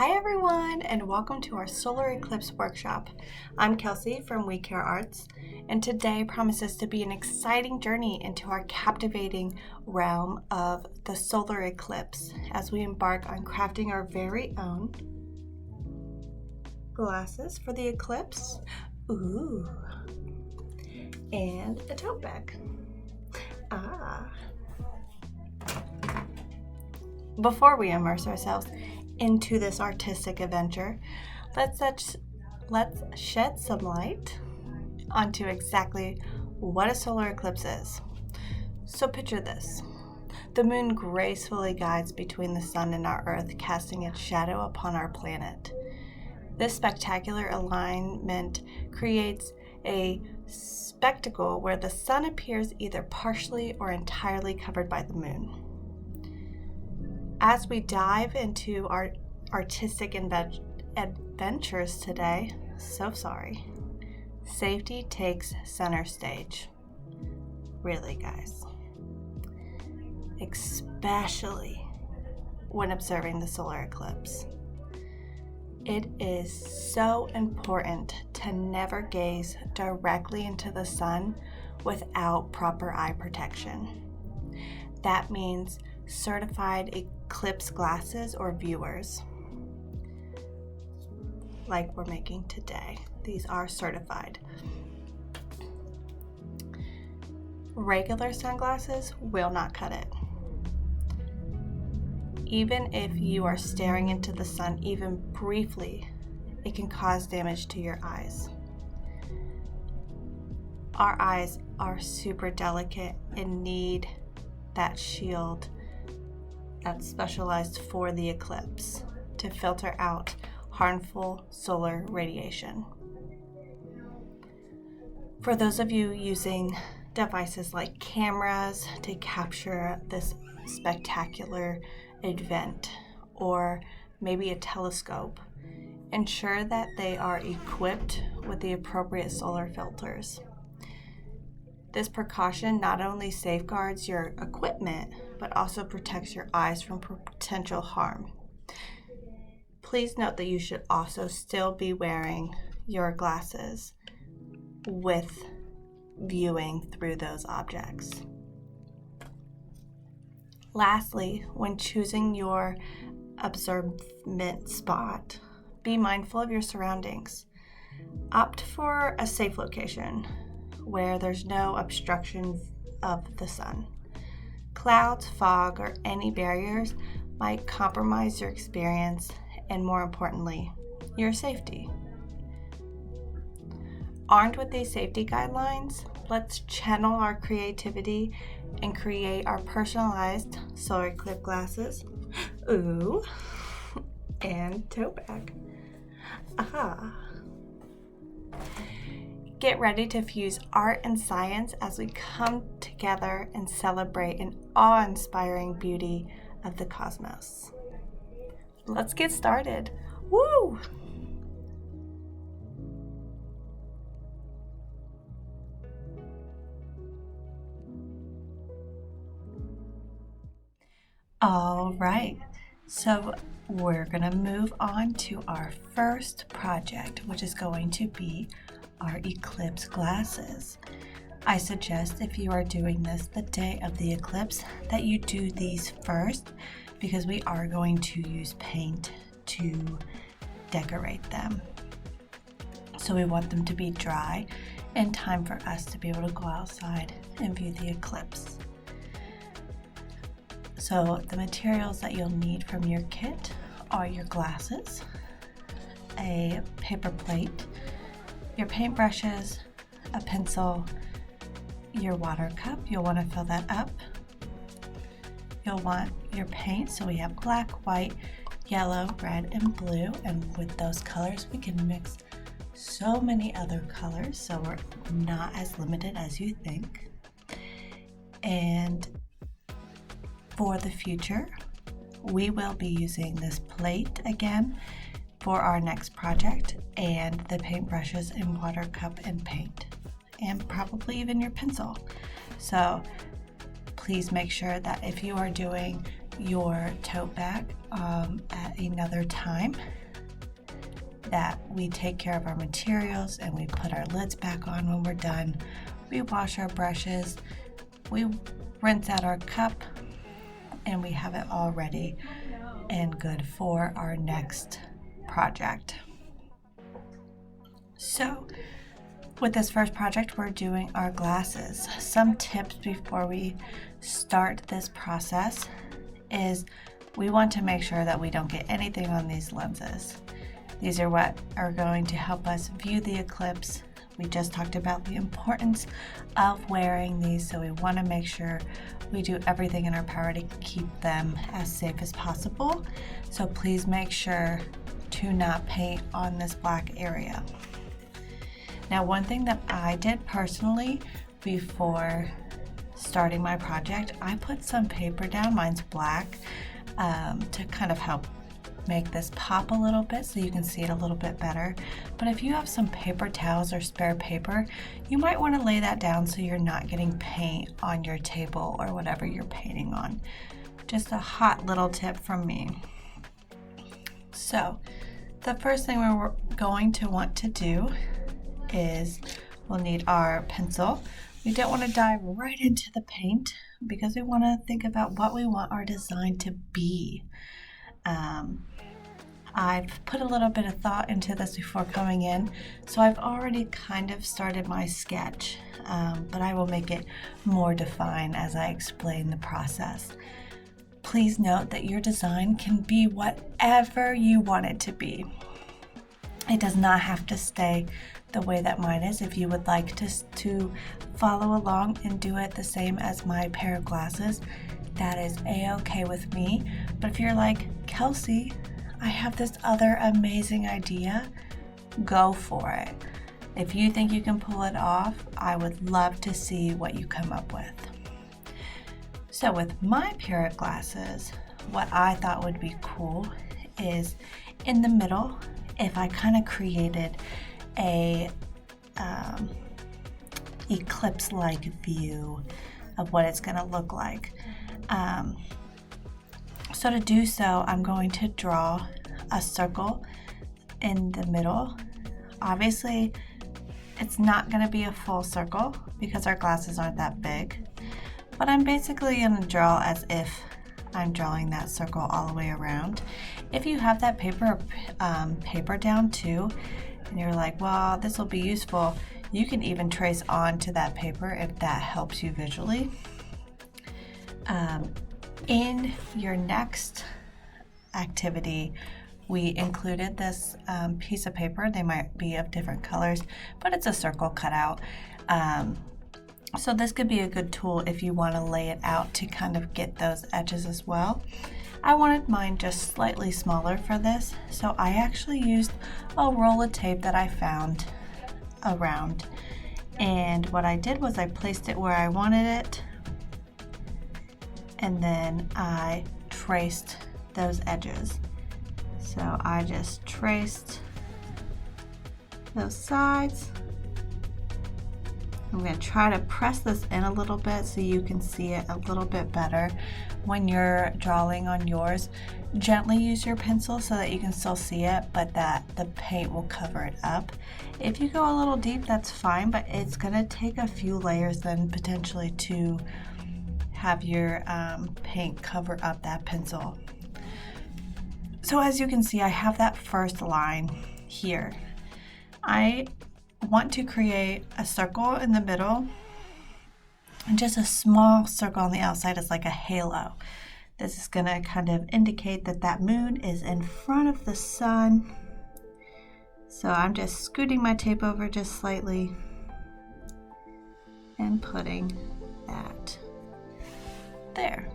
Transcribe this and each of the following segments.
Hi everyone, and welcome to our solar eclipse workshop. I'm Kelsey from We Care Arts, and today promises to be an exciting journey into our captivating realm of the solar eclipse as we embark on crafting our very own glasses for the eclipse. Ooh, and a tote bag. Before we immerse ourselves into this artistic adventure, let's shed some light onto exactly what a solar eclipse is. So picture this. The moon gracefully guides between the sun and our Earth, casting its shadow upon our planet. This spectacular alignment creates a spectacle where the sun appears either partially or entirely covered by the moon. As we dive into our artistic adventures today, safety takes center stage. Really, guys. Especially when observing the solar eclipse. It is so important to never gaze directly into the sun without proper eye protection. That means certified eclipse glasses or viewers, like we're making today. These are certified. Regular sunglasses will not cut it. Even if you are staring into the sun even briefly, it can cause damage to your eyes. Our eyes are super delicate and need that shield that's specialized for the eclipse to filter out harmful solar radiation. For those of you using devices like cameras to capture this spectacular event, or maybe a telescope, ensure that they are equipped with the appropriate solar filters. This precaution not only safeguards your equipment, but also protects your eyes from potential harm. Please note that you should also still be wearing your glasses with viewing through those objects. Lastly, when choosing your observation spot, be mindful of your surroundings. Opt for a safe location where there's no obstruction of the sun. Clouds, fog, or any barriers might compromise your experience and, more importantly, your safety. Armed with these safety guidelines, let's channel our creativity and create our personalized solar eclipse glasses. Ooh, and tote bag. Get ready to fuse art and science as we come together and celebrate an awe-inspiring beauty of the cosmos. Let's get started. Woo! All right, so we're gonna move on to our first project, which is going to be our eclipse glasses. I suggest if you are doing this the day of the eclipse that you do these first, because we are going to use paint to decorate them. So we want them to be dry in time for us to be able to go outside and view the eclipse. So the materials that you'll need from your kit are your glasses, a paper plate, your paintbrushes, a pencil, your water cup. You'll want to fill that up. You'll want your paint. So we have black, white, yellow, red, and blue. And with those colors, we can mix so many other colors. So we're not as limited as you think. And for the future, we will be using this plate again for our next project, and the paintbrushes and water cup and paint, and probably even your pencil. So please make sure that if you are doing your tote bag at another time, that we take care of our materials and we put our lids back on when we're done. We wash our brushes, we rinse out our cup, and we have it all ready and good for our next project. So with this first project, we're doing our glasses. Some tips before we start this process is we want to make sure that we don't get anything on these lenses. These are what are going to help us view the eclipse. We just talked about the importance of wearing these, so we want to make sure we do everything in our power to keep them as safe as possible. So please make sure to not paint on this black area. Now, one thing that I did personally before starting my project, I put some paper down, mine's black, to kind of help make this pop a little bit so you can see it a little bit better. But if you have some paper towels or spare paper, you might want to lay that down so you're not getting paint on your table or whatever you're painting on. Just a hot little tip from me. So the first thing we're going to want to do is we'll need our pencil. We don't want to dive right into the paint because we want to think about what we want our design to be. I've put a little bit of thought into this before coming in, so I've already kind of started my sketch, but I will make it more defined as I explain the process. Please note that your design can be whatever you want it to be. It does not have to stay the way that mine is. If you would like to follow along and do it the same as my pair of glasses, that is a-okay with me. But if you're like, Kelsey, I have this other amazing idea, go for it. If you think you can pull it off, I would love to see what you come up with. So with my pair of glasses, what I thought would be cool is in the middle, if I kind of created a eclipse-like view of what it's going to look like. So to do so, I'm going to draw a circle in the middle. Obviously, it's not going to be a full circle because our glasses aren't that big, but I'm basically going to draw as if I'm drawing that circle all the way around. If you have that paper down too, and you're like, well, this will be useful, you can even trace onto that paper if that helps you visually. In your next activity, we included this piece of paper. They might be of different colors, but it's a circle cutout. So this could be a good tool if you want to lay it out to kind of get those edges as well. I wanted mine just slightly smaller for this, so I actually used a roll of tape that I found around. And what I did was I placed it where I wanted it, and then I traced those edges. So I just traced those sides. I'm going to try to press this in a little bit so you can see it a little bit better when you're drawing on yours. Gently use your pencil so that you can still see it, but that the paint will cover it up. If you go a little deep, that's fine, but it's going to take a few layers then potentially to have your paint cover up that pencil. So as you can see, I have that first line here. I want to create a circle in the middle and just a small circle on the outside as like a halo. This is going to kind of indicate that that moon is in front of the sun. So I'm just scooting my tape over just slightly and putting that there.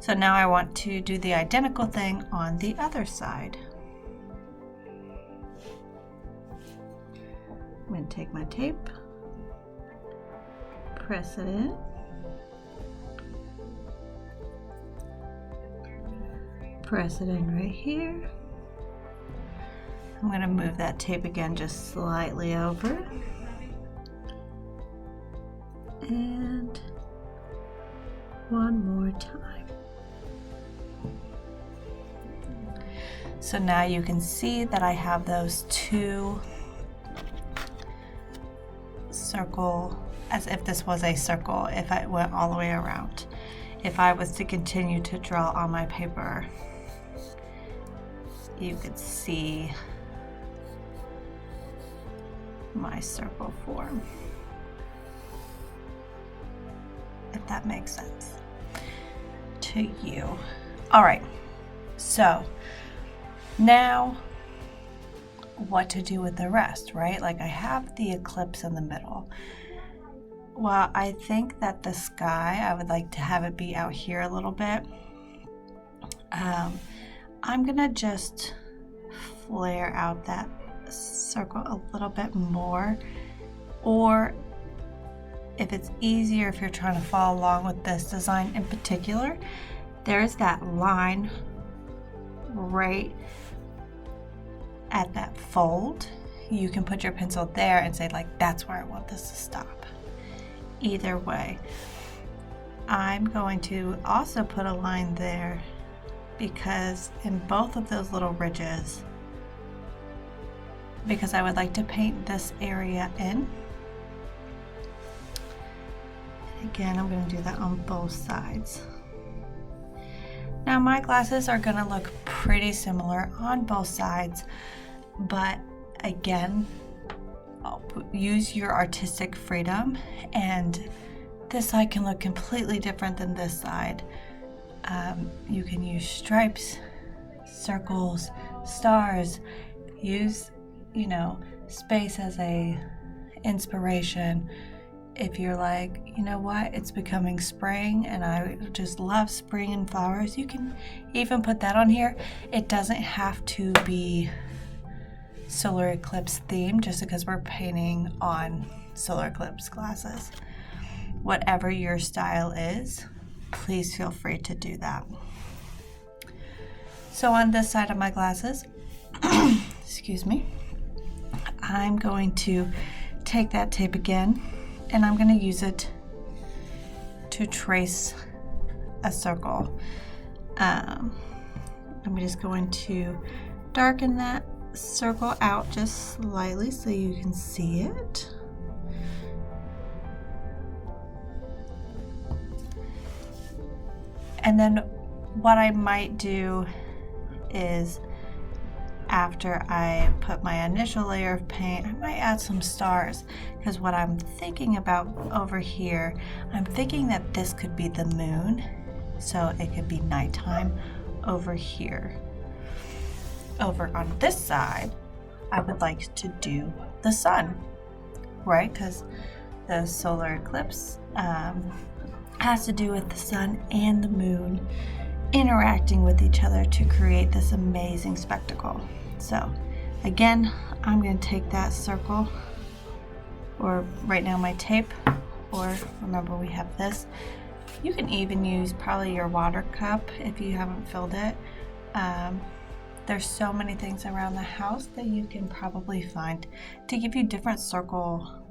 So now I want to do the identical thing on the other side. I'm going to take my tape, press it in, press it in right here. I'm going to move that tape again just slightly over, and one more time. So now you can see that I have those two circle, as if this was a circle, if I went all the way around. If I was to continue to draw on my paper, you could see my circle form, if that makes sense to you. All right, so now what to do with the rest, right? Like I have the eclipse in the middle. Well, I think that the sky, I would like to have it be out here a little bit. I'm gonna just flare out that circle a little bit more, or if it's easier, if you're trying to follow along with this design in particular, there's that line right at that fold. You can put your pencil there and say, like, that's where I want this to stop. Either way, I'm going to also put a line there, because in both of those little ridges, because I would like to paint this area in. Again, I'm going to do that on both sides. Now my glasses are going to look pretty similar on both sides, but again, use your artistic freedom, and this side can look completely different than this side. You can use stripes, circles, stars, use, you know, space as a inspiration. If you're like, you know what, it's becoming spring and I just love spring and flowers, you can even put that on here. It doesn't have to be solar eclipse themed just because we're painting on solar eclipse glasses. Whatever your style is, please feel free to do that. So on this side of my glasses, excuse me, I'm going to take that tape again, and I'm going to use it to trace a circle. I'm just going to darken that circle out just slightly so you can see it. And then what I might do is, after I put my initial layer of paint, I might add some stars, because what I'm thinking about over here, I'm thinking that this could be the moon, so it could be nighttime over here. Over on this side, I would like to do the sun, right? Because the solar eclipse has to do with the sun and the moon interacting with each other to create this amazing spectacle. So again, I'm going to take that circle, or right now my tape, or remember we have this. You can even use probably your Watercup if you haven't filled it. There's so many things around the house that you can probably find to give you different circle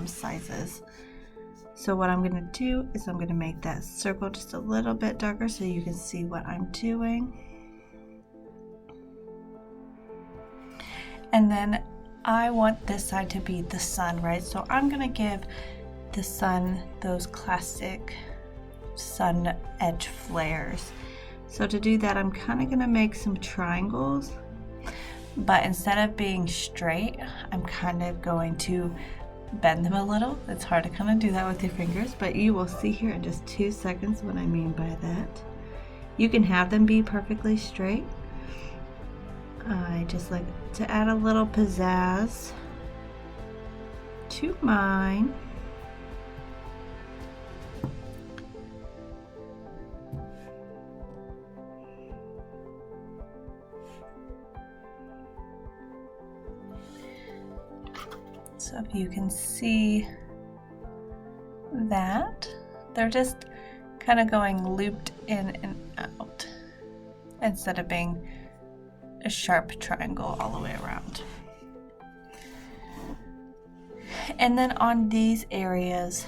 sizes. So what I'm going to do is I'm going to make that circle just a little bit darker so you can see what I'm doing. And then I want this side to be the sun, right? So I'm going to give the sun those classic sun edge flares. So to do that, I'm kind of going to make some triangles, but instead of being straight, I'm kind of going to bend them a little. It's hard to kind of do that with your fingers, but you will see here in just 2 seconds what I mean by that. You can have them be perfectly straight. I just like to add a little pizzazz to mine. So if you can see that, they're just kind of going looped in and out instead of being a sharp triangle all the way around. And then on these areas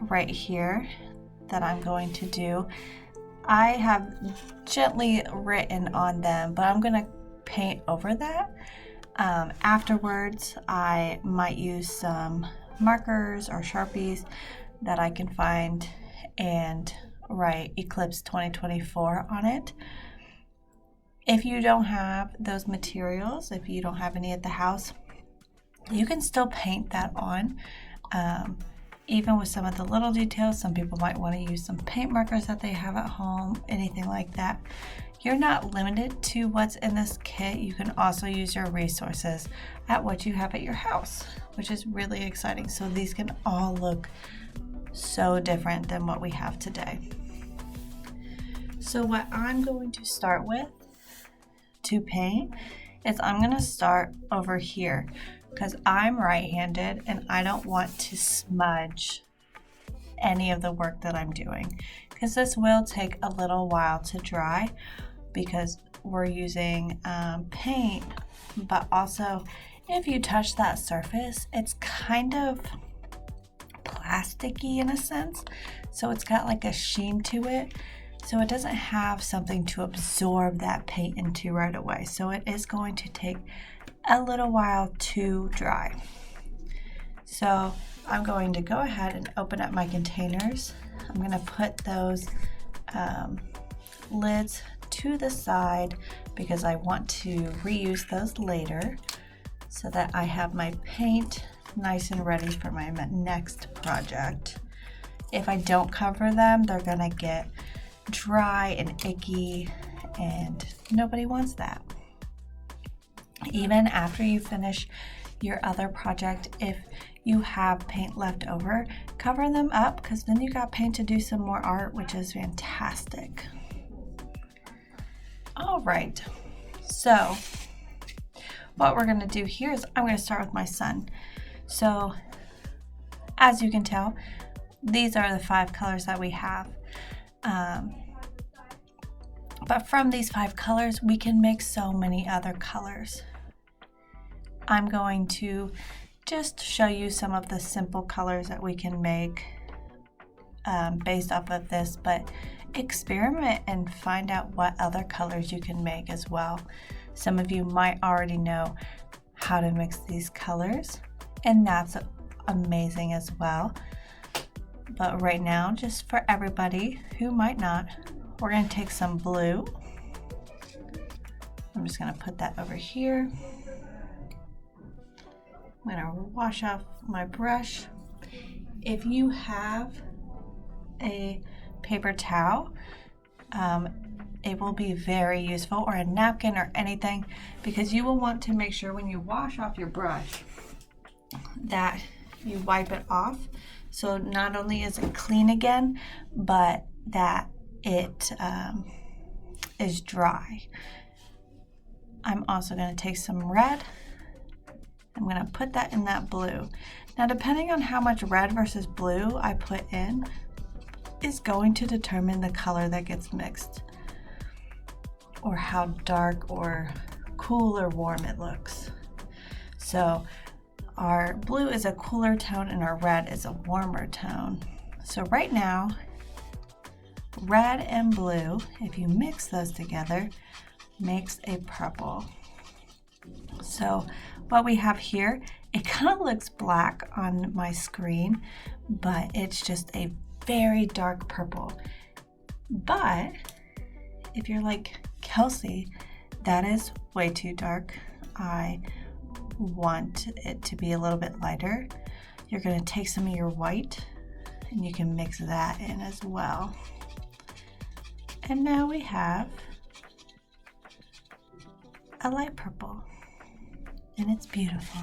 right here that I'm going to do, I have gently written on them, but I'm going to paint over that. Afterwards, I might use some markers or Sharpies that I can find and write Eclipse 2024 on it. If you don't have those materials, if you don't have any at the house, you can still paint that on. Even with some of the little details, some people might want to use some paint markers that they have at home, anything like that. You're not limited to what's in this kit. You can also use your resources at what you have at your house, which is really exciting. So these can all look so different than what we have today. So what I'm going to start with to paint is I'm going to start over here because I'm right-handed and I don't want to smudge any of the work that I'm doing, because this will take a little while to dry because we're using paint, but also if you touch that surface, it's kind of plasticky in a sense, so it's got like a sheen to it, so it doesn't have something to absorb that paint into right away. So it is going to take a little while to dry. So I'm going to go ahead and open up my containers. I'm going to put those lids to the side because I want to reuse those later so that I have my paint nice and ready for my next project. If I don't cover them, they're gonna get dry and icky, and nobody wants that. Even after you finish your other project, if you have paint left over, cover them up because then you got paint to do some more art, which is fantastic. All right, so what we're gonna do here is I'm gonna start with my sun. So as you can tell, these are the 5 colors that we have. But from these 5 colors, we can make so many other colors. I'm going to just show you some of the simple colors that we can make based off of this, but experiment and find out what other colors you can make as well. Some of you might already know how to mix these colors, and that's amazing as well. But right now, just for everybody who might not, we're going to take some blue. I'm just going to put that over here. I'm going to wash off my brush. If you have a paper towel, it will be very useful, or a napkin or anything, because you will want to make sure when you wash off your brush that you wipe it off. So not only is it clean again, but that it is dry. I'm also going to take some red. I'm going to put that in that blue. Now, depending on how much red versus blue I put in is going to determine the color that gets mixed, or how dark or cool or warm it looks. So our blue is a cooler tone and our red is a warmer tone. So right now, red and blue, if you mix those together, makes a purple. So what we have here, it kind of looks black on my screen, but it's just a very dark purple. But if you're like Kelsey, that is way too dark. I want it to be a little bit lighter. You're going to take some of your white and you can mix that in as well. And now we have a light purple, and it's beautiful.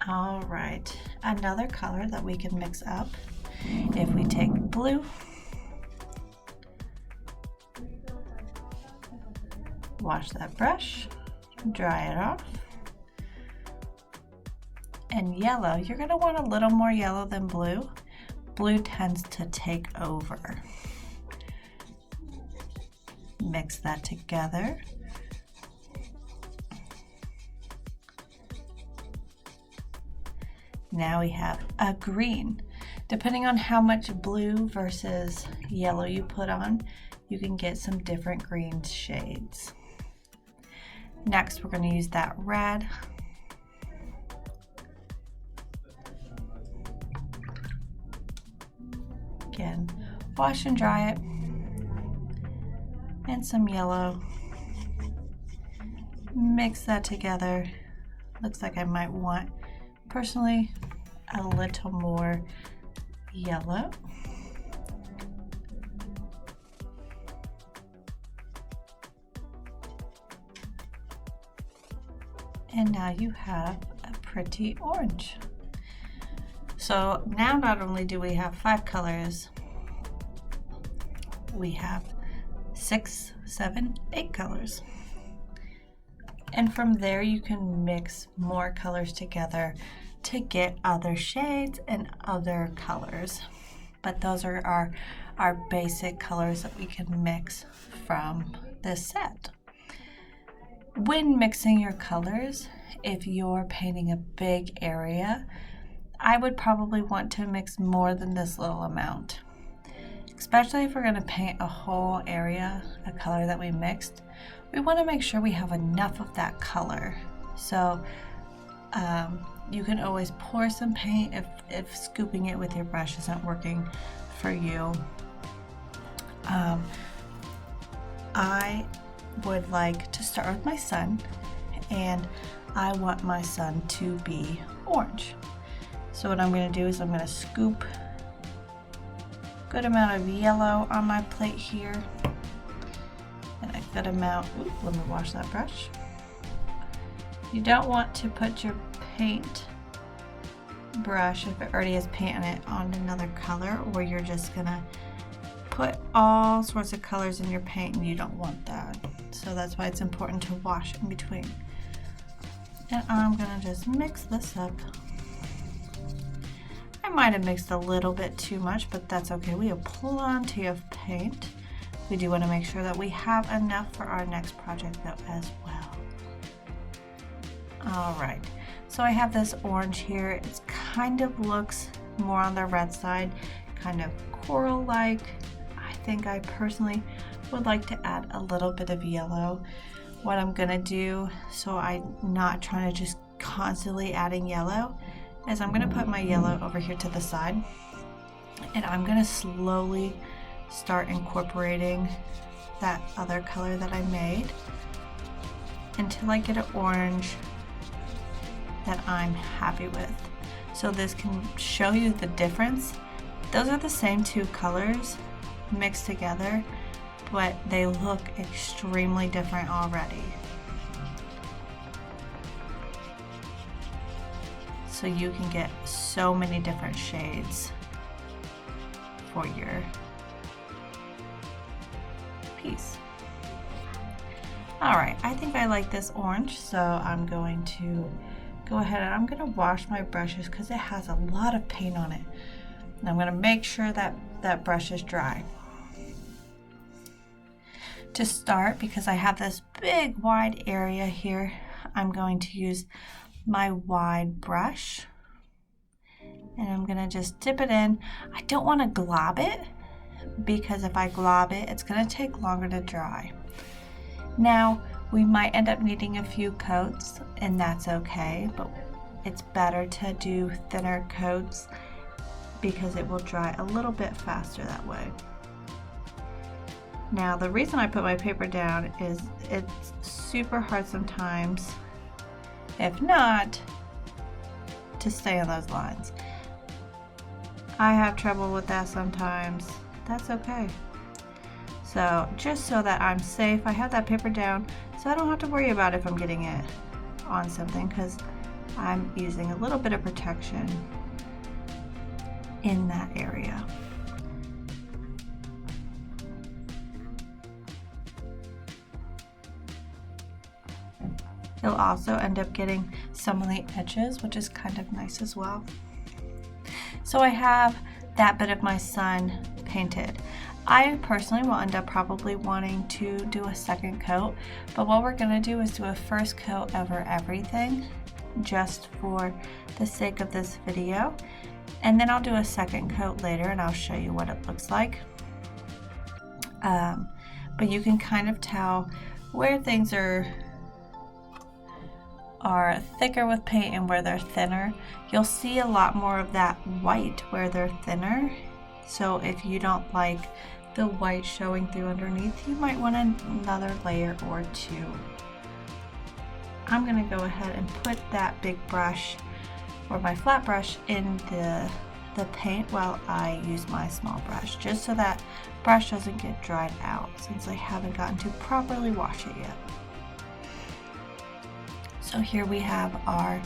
All right, another color that we can mix up, if we take blue, wash that brush, dry it off, and yellow, you're going to want a little more yellow than blue. Blue tends to take over. Mix that together. Now we have a green. Depending on how much blue versus yellow you put on, you can get some different green shades. Next, we're going to use that red. Again, wash and dry it. And some yellow. Mix that together. Looks like I might want, personally, a little more yellow. And now you have a pretty orange. So now not only do we have 5 colors, we have 6, 7, 8 colors. And from there you can mix more colors together to get other shades and other colors. But those are our basic colors that we can mix from this set. When mixing your colors, if you're painting a big area, I would probably want to mix more than this little amount. Especially if we're going to paint a whole area, a color that we mixed, we want to make sure we have enough of that color. So you can always pour some paint if scooping it with your brush isn't working for you. I would like to start with my sun, and I want my sun to be orange. So what I'm going to do is I'm going to scoop a good amount of yellow on my plate here, and a good amount, let me wash that brush. You don't want to put your paint brush, if it already has paint on it, on another color, or you're just going to put all sorts of colors in your paint, and you don't want that. So that's why it's important to wash in between. And I'm gonna just mix this up. I might have mixed a little bit too much, but that's okay. We have plenty of paint. We do want to make sure that we have enough for our next project though as well. All right, so I have this orange here. It kind of looks more on the red side, kind of coral-like. I think I personally would like to add a little bit of yellow. What I'm gonna do, so I'm not trying to just constantly adding yellow, is I'm gonna put my yellow over here to the side, and I'm gonna slowly start incorporating that other color that I made until I get an orange that I'm happy with. So this can show you the difference. Those are the same 2 colors mixed together, but they look extremely different already. So you can get so many different shades for your piece. All right, I think I like this orange, so I'm going to go ahead and I'm gonna wash my brushes because it has a lot of paint on it. And I'm gonna make sure that that brush is dry. To start, because I have this big wide area here, I'm going to use my wide brush, and I'm gonna just dip it in. I don't want to glob it, because if I glob it, it's gonna take longer to dry. Now, we might end up needing a few coats, and that's okay, but it's better to do thinner coats because it will dry a little bit faster that way. Now, the reason I put my paper down is it's super hard sometimes, if not, to stay on those lines. I have trouble with that sometimes. That's okay. So just so that I'm safe, I have that paper down so I don't have to worry about if I'm getting it on something, because I'm using a little bit of protection in that area. You'll also end up getting some of the edges, which is kind of nice as well. So I have that bit of my sun painted. I personally will end up probably wanting to do a second coat, but what we're gonna do is do a first coat over everything, just for the sake of this video. And then I'll do a second coat later and I'll show you what it looks like. but you can kind of tell where things are thicker with paint and where they're thinner. You'll see a lot more of that white where they're thinner. So if you don't like the white showing through underneath, you might want another layer or two. I'm gonna go ahead and put that big brush or my flat brush in the paint while I use my small brush, just so that brush doesn't get dried out, since I haven't gotten to properly wash it yet. So here we have our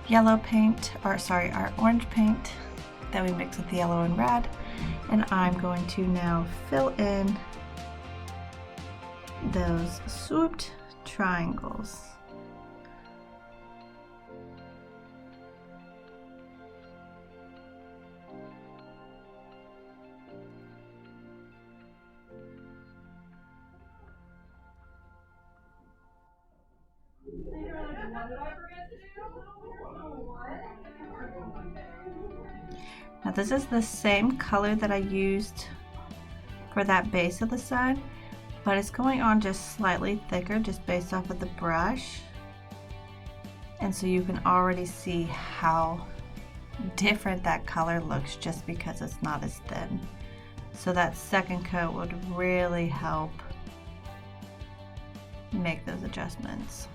yellow paint, or sorry, our orange paint that we mixed with the yellow and red, and I'm going to now fill in those swooped triangles. Now this is the same color that I used for that base of the side, but it's going on just slightly thicker just based off of the brush. And so you can already see how different that color looks just because it's not as thin. So that second coat would really help make those adjustments.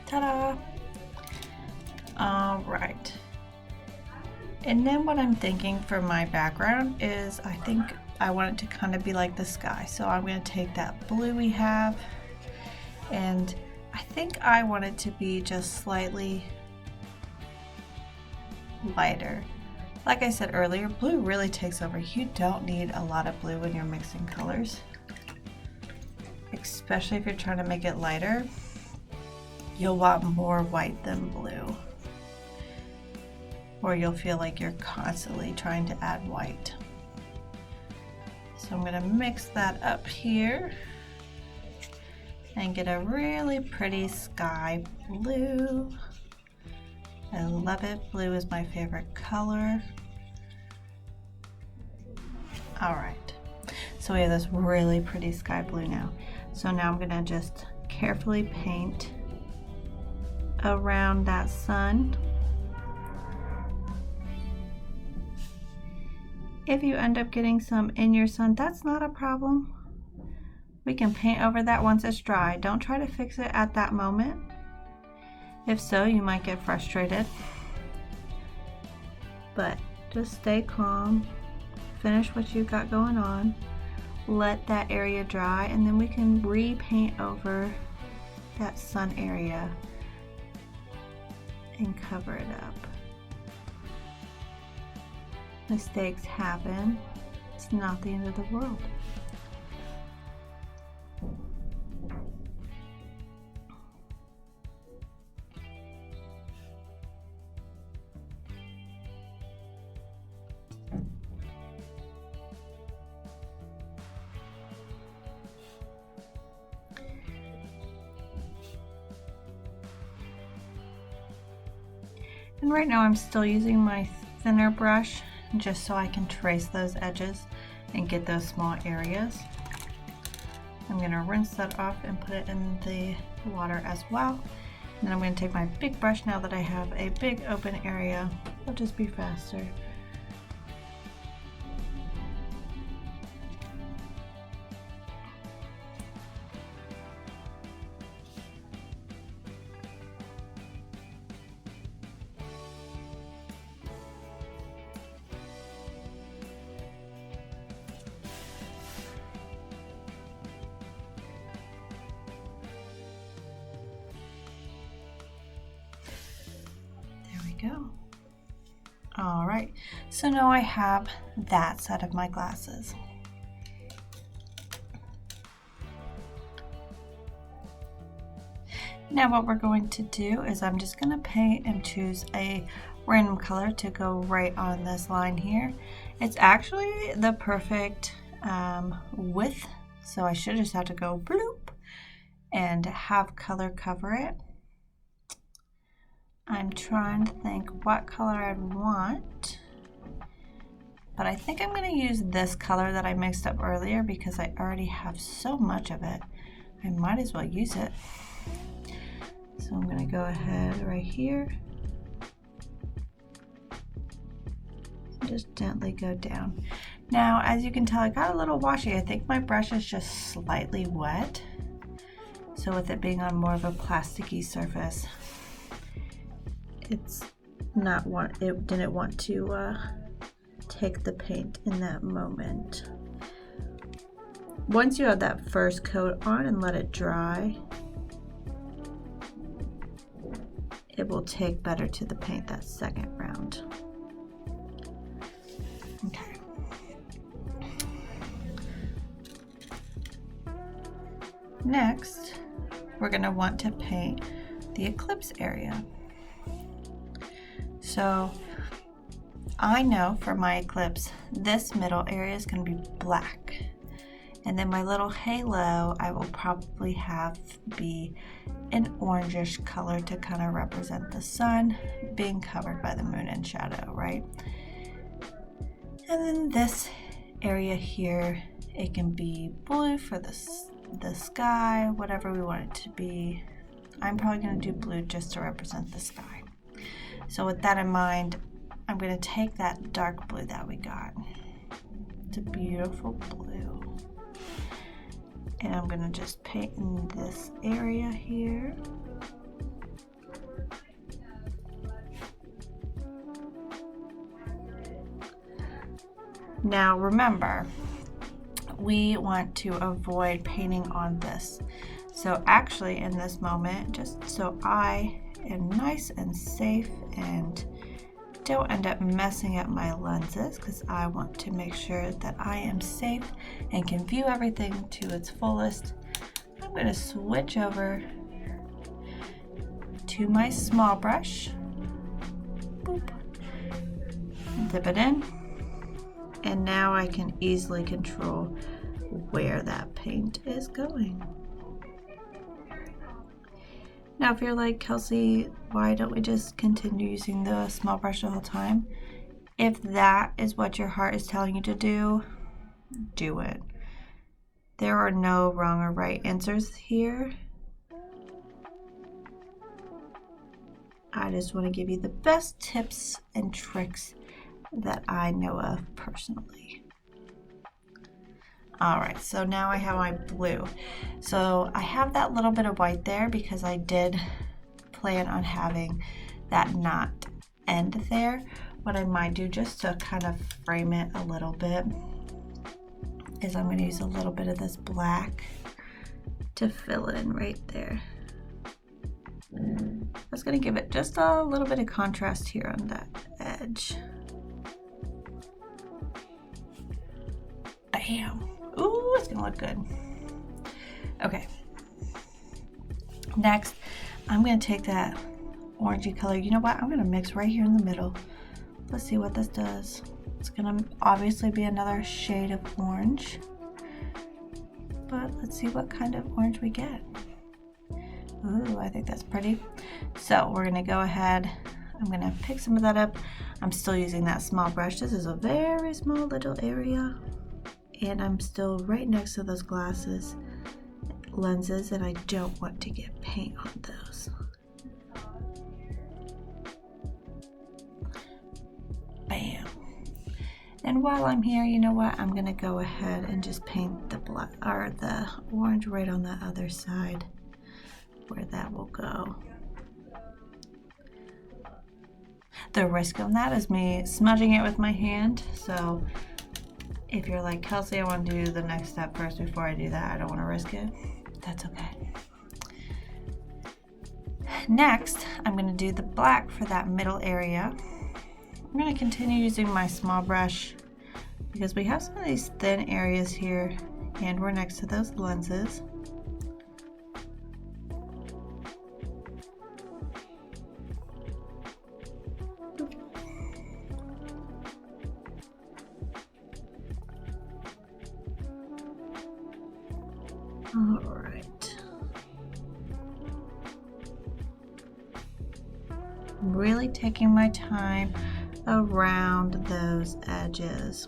Ta-da! All right. And then what I'm thinking for my background is I think I want it to kind of be like the sky. So I'm going to take that blue we have, and I think I want it to be just slightly lighter. Like I said earlier, blue really takes over. You don't need a lot of blue when you're mixing colors, especially if you're trying to make it lighter. You'll want more white than blue, or you'll feel like you're constantly trying to add white. So I'm going to mix that up here and get a really pretty sky blue. I love it. Blue is my favorite color. All right, so we have this really pretty sky blue now. So now I'm going to just carefully paint around that sun. If you end up getting some in your sun, that's not a problem. We can paint over that once it's dry. Don't try to fix it at that moment. If so, you might get frustrated. But just stay calm, finish what you've got going on, let that area dry, and then we can repaint over that sun area and cover it up. Mistakes happen. It's not the end of the world. And right now I'm still using my thinner brush just so I can trace those edges and get those small areas. I'm going to rinse that off and put it in the water as well. And then I'm going to take my big brush now that I have a big open area. It'll just be faster. Go. All right, so now I have that set of my glasses. Now what we're going to do is I'm just going to paint and choose a random color to go right on this line here. It's actually the perfect width, so I should just have to go bloop and have color cover it. I'm trying to think what color I'd want, but I think I'm going to use this color that I mixed up earlier because I already have so much of it. I might as well use it. So I'm going to go ahead right here. Just gently go down. Now, as you can tell, I got a little washy. I think my brush is just slightly wet. So with it being on more of a plasticky surface, it didn't want to take the paint in that moment. Once you have that first coat on and let it dry, it will take better to the paint that second round. Okay. Next, we're going to want to paint the eclipse area. So I know for my eclipse, this middle area is going to be black. And then my little halo, I will probably have be an orangish color to kind of represent the sun being covered by the moon and shadow, right? And then this area here, it can be blue for the sky, whatever we want it to be. I'm probably going to do blue just to represent the sky. So with that in mind, I'm going to take that dark blue that we got. It's a beautiful blue. And I'm going to just paint in this area here. Now remember, we want to avoid painting on this. So actually in this moment, just so I am nice and safe and don't end up messing up my lenses, because I want to make sure that I am safe and can view everything to its fullest, I'm going to switch over to my small brush. Boop. Dip it in. And now I can easily control where that paint is going. Now if you're like, Kelsey, why don't we just continue using the small brush the whole time? If that is what your heart is telling you to do, do it. There are no wrong or right answers here. I just want to give you the best tips and tricks that I know of personally. Alright, so now I have my blue. So I have that little bit of white there because I did plan on having that knot end there. What I might do just to kind of frame it a little bit is I'm going to use a little bit of this black to fill in right there. That's going to give it just a little bit of contrast here on that edge. Bam! Ooh, it's gonna look good. Okay. Next, I'm gonna take that orangey color. You know what? I'm gonna mix right here in the middle. Let's see what this does. It's gonna obviously be another shade of orange, but let's see what kind of orange we get. Ooh, I think that's pretty. So we're gonna go ahead. I'm gonna pick some of that up. I'm still using that small brush. This is a very small little area. And I'm still right next to those lenses, and I don't want to get paint on those. Bam. And while I'm here, you know what? I'm gonna go ahead and just paint the black or the orange right on the other side where that will go. The risk on that is me smudging it with my hand, so if you're like, Kelsey, I want to do the next step first before I do that, I don't want to risk it, that's okay. Next, I'm going to do the black for that middle area. I'm going to continue using my small brush because we have some of these thin areas here and we're next to those lenses. All right. I'm really taking my time around those edges.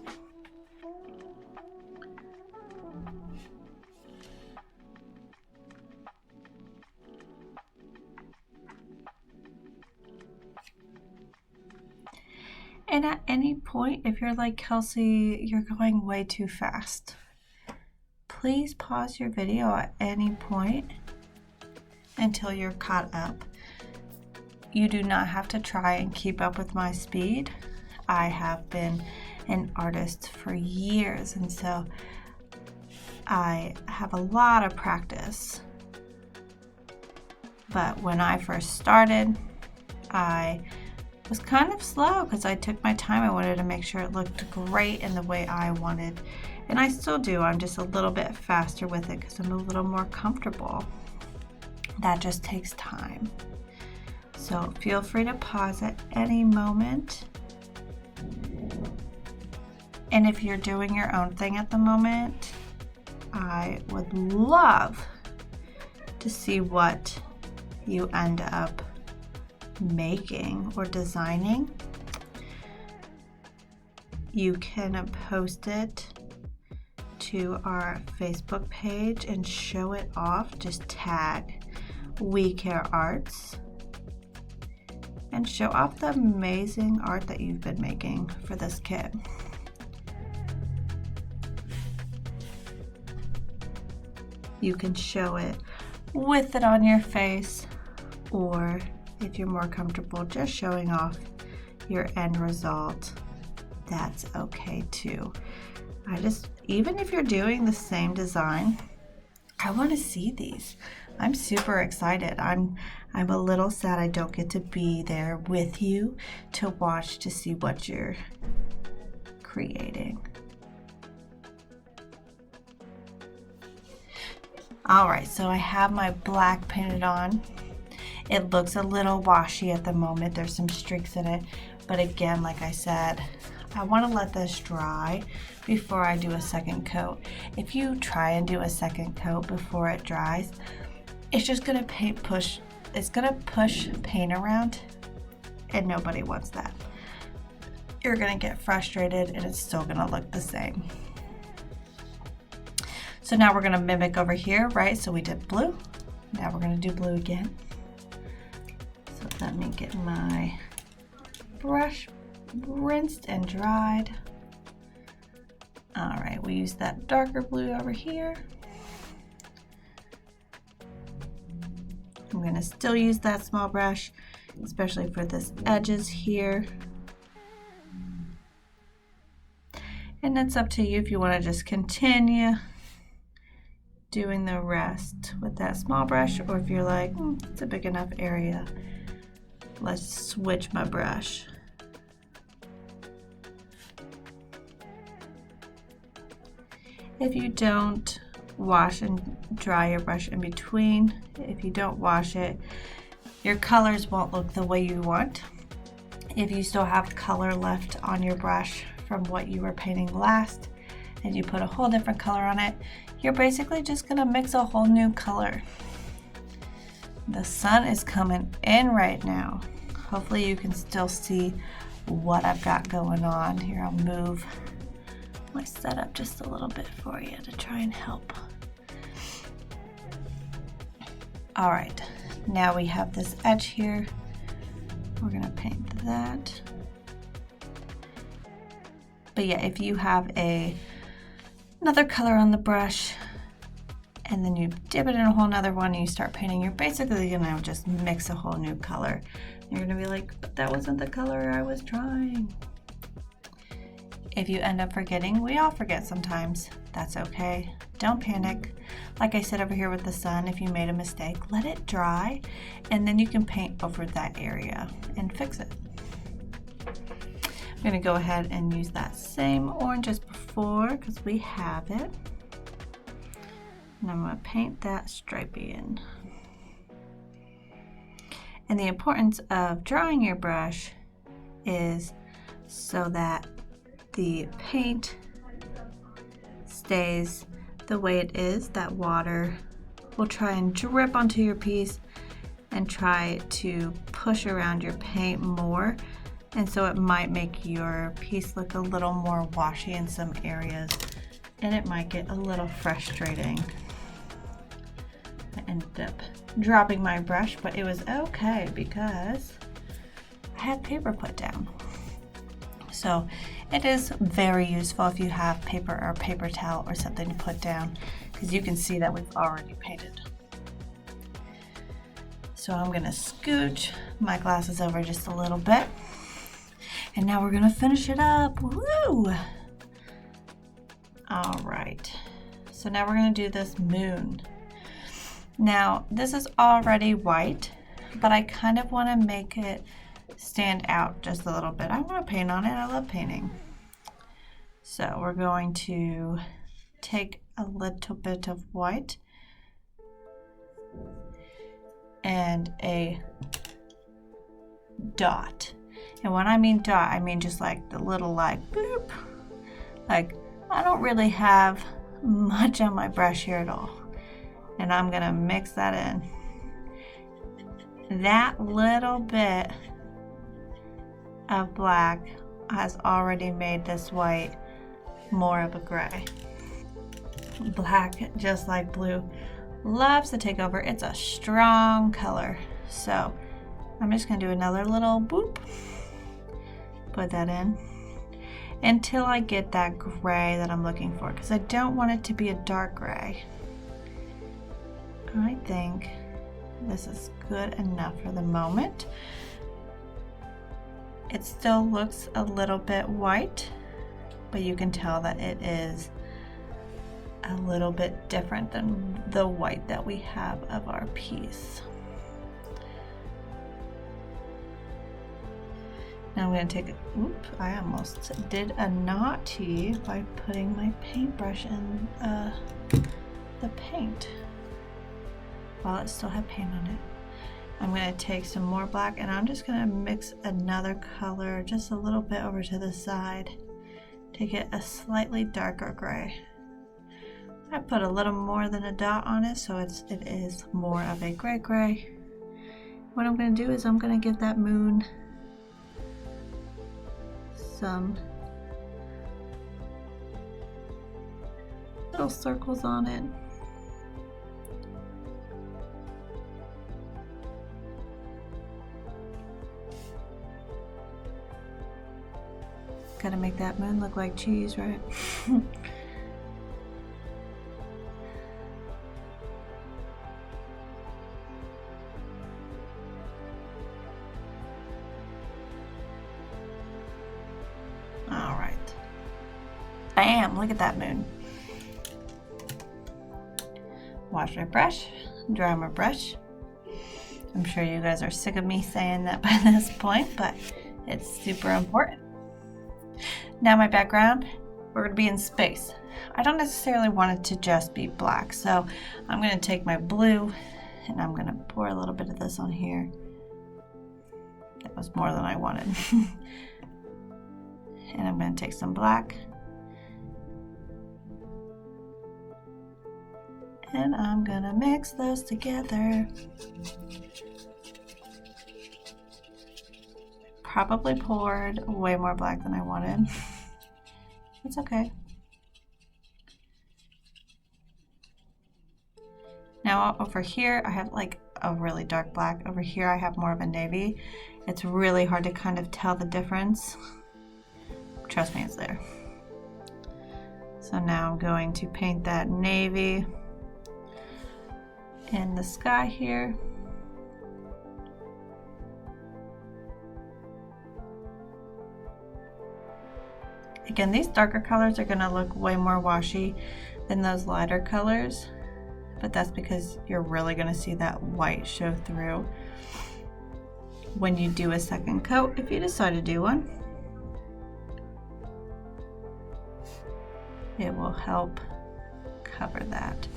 And at any point, if you're like, Kelsey, you're going way too fast, please pause your video at any point until you're caught up. You do not have to try and keep up with my speed. I have been an artist for years, and so I have a lot of practice. But when I first started, I was kind of slow because I took my time. I wanted to make sure it looked great in the way I wanted. And I still do. I'm just a little bit faster with it because I'm a little more comfortable. That just takes time. So feel free to pause at any moment. And if you're doing your own thing at the moment, I would love to see what you end up making or designing. You can post it to our Facebook page and show it off. Just tag We Care Arts and show off the amazing art that you've been making for this kit. You can show it with it on your face, or if you're more comfortable just showing off your end result, that's okay too. Even if you're doing the same design, I want to see these. I'm super excited. I'm a little sad I don't get to be there with you to watch to see what you're creating. All right, so I have my black painted on. It looks a little washy at the moment. There's some streaks in it, but again, like I said, I want to let this dry before I do a second coat. If you try and do a second coat before it dries, it's just gonna push paint around, and nobody wants that. You're gonna get frustrated and it's still gonna look the same. So now we're gonna mimic over here, right? So we did blue, now we're gonna do blue again. So let me get my brush rinsed and dried. All right, we use that darker blue over here. I'm gonna still use that small brush, especially for this edges here. And it's up to you if you wanna just continue doing the rest with that small brush, or if you're like, it's a big enough area, let's switch my brush. If you don't wash and dry your brush in between, if you don't wash it, your colors won't look the way you want. If you still have color left on your brush from what you were painting last, and you put a whole different color on it, you're basically just gonna mix a whole new color. The sun is coming in right now. Hopefully you can still see what I've got going on. Here, I'll move my setup just a little bit for you to try and help. All right, now we have this edge here. We're gonna paint that. But yeah, if you have another color on the brush and then you dip it in a whole nother one and you start painting, you're basically gonna just mix a whole new color. You're gonna be like, but that wasn't the color I was trying. If you end up forgetting, we all forget sometimes. That's okay. Don't panic. Like I said over here with the sun, if you made a mistake, let it dry and then you can paint over that area and fix it. I'm gonna go ahead and use that same orange as before because we have it. And I'm gonna paint that stripey in. And the importance of drying your brush is so that the paint stays the way it is, that water will try and drip onto your piece and try to push around your paint more. And so it might make your piece look a little more washy in some areas, and it might get a little frustrating. I ended up dropping my brush, but it was okay because I had paper put down. So it is very useful if you have paper or paper towel or something to put down, because you can see that we've already painted. So I'm gonna scooch my glasses over just a little bit. And now we're gonna finish it up. Woo! All right, so now we're gonna do this moon. Now, this is already white, but I kind of wanna make it stand out just a little bit. I wanna paint on it, I love painting. So we're going to take a little bit of white and a dot. And when I mean dot, I mean just like the little like bloop. Like I don't really have much on my brush here at all. And I'm gonna mix that in. That little bit of black has already made this white more of a gray. Black, just like blue, loves to take over. It's a strong color. So I'm just gonna do another little boop. Put that in until I get that gray that I'm looking for, because I don't want it to be a dark gray. I think this is good enough for the moment. It still looks a little bit white, but you can tell that it is a little bit different than the white that we have of our piece. Now I'm going to take it, I almost did a naughty by putting my paintbrush in the paint while it still had paint on it. I'm going to take some more black and I'm just going to mix another color just a little bit over to the side to get a slightly darker gray. I put a little more than a dot on it, so it is more of a gray. What I'm going to do is I'm going to give that moon some little circles on it. Gotta make that moon look like cheese, right? All right. Bam, look at that moon. Wash my brush, dry my brush. I'm sure you guys are sick of me saying that by this point, but it's super important. Now my background, we're going to be in space. I don't necessarily want it to just be black, so I'm going to take my blue and I'm going to pour a little bit of this on here. That was more than I wanted. And I'm going to take some black and I'm going to mix those together. Probably poured way more black than I wanted. It's okay. Now over here I have like a really dark black. Over here I have more of a navy. It's really hard to kind of tell the difference. Trust me, it's there. So now I'm going to paint that navy in the sky here. Again, these darker colors are going to look way more washy than those lighter colors, but that's because you're really going to see that white show through when you do a second coat, if you decide to do one. It will help cover that.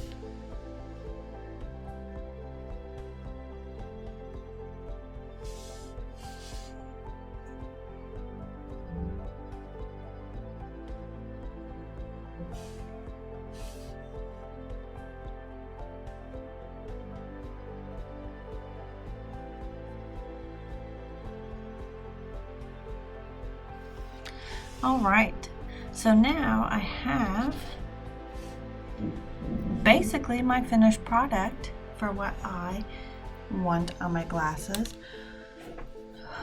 All right, so now I have basically my finished product for what I want on my glasses.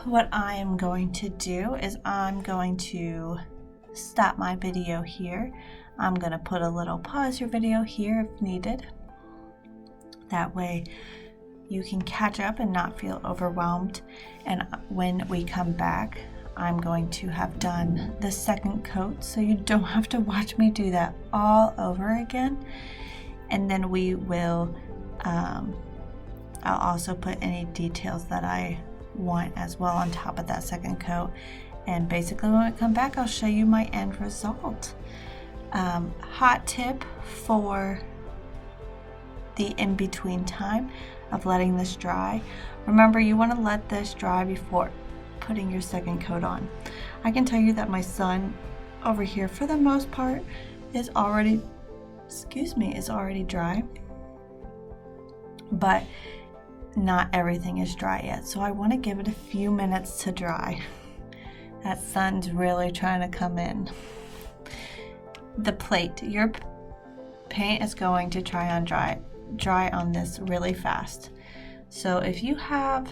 What I am going to do is I'm going to stop my video here. I'm going to put a little pause your video here if needed. That way you can catch up and not feel overwhelmed. And when we come back, I'm going to have done the second coat, so you don't have to watch me do that all over again. And then we will, I'll also put any details that I want as well on top of that second coat. And basically when we come back, I'll show you my end result. Hot tip for the in-between time of letting this dry. Remember, you want to let this dry before putting your second coat on. I can tell you that my son over here, for the most part, is already dry, but not everything is dry yet. So I want to give it a few minutes to dry. That sun's really trying to come in. The plate, your paint is going to try on dry on this really fast. So if you have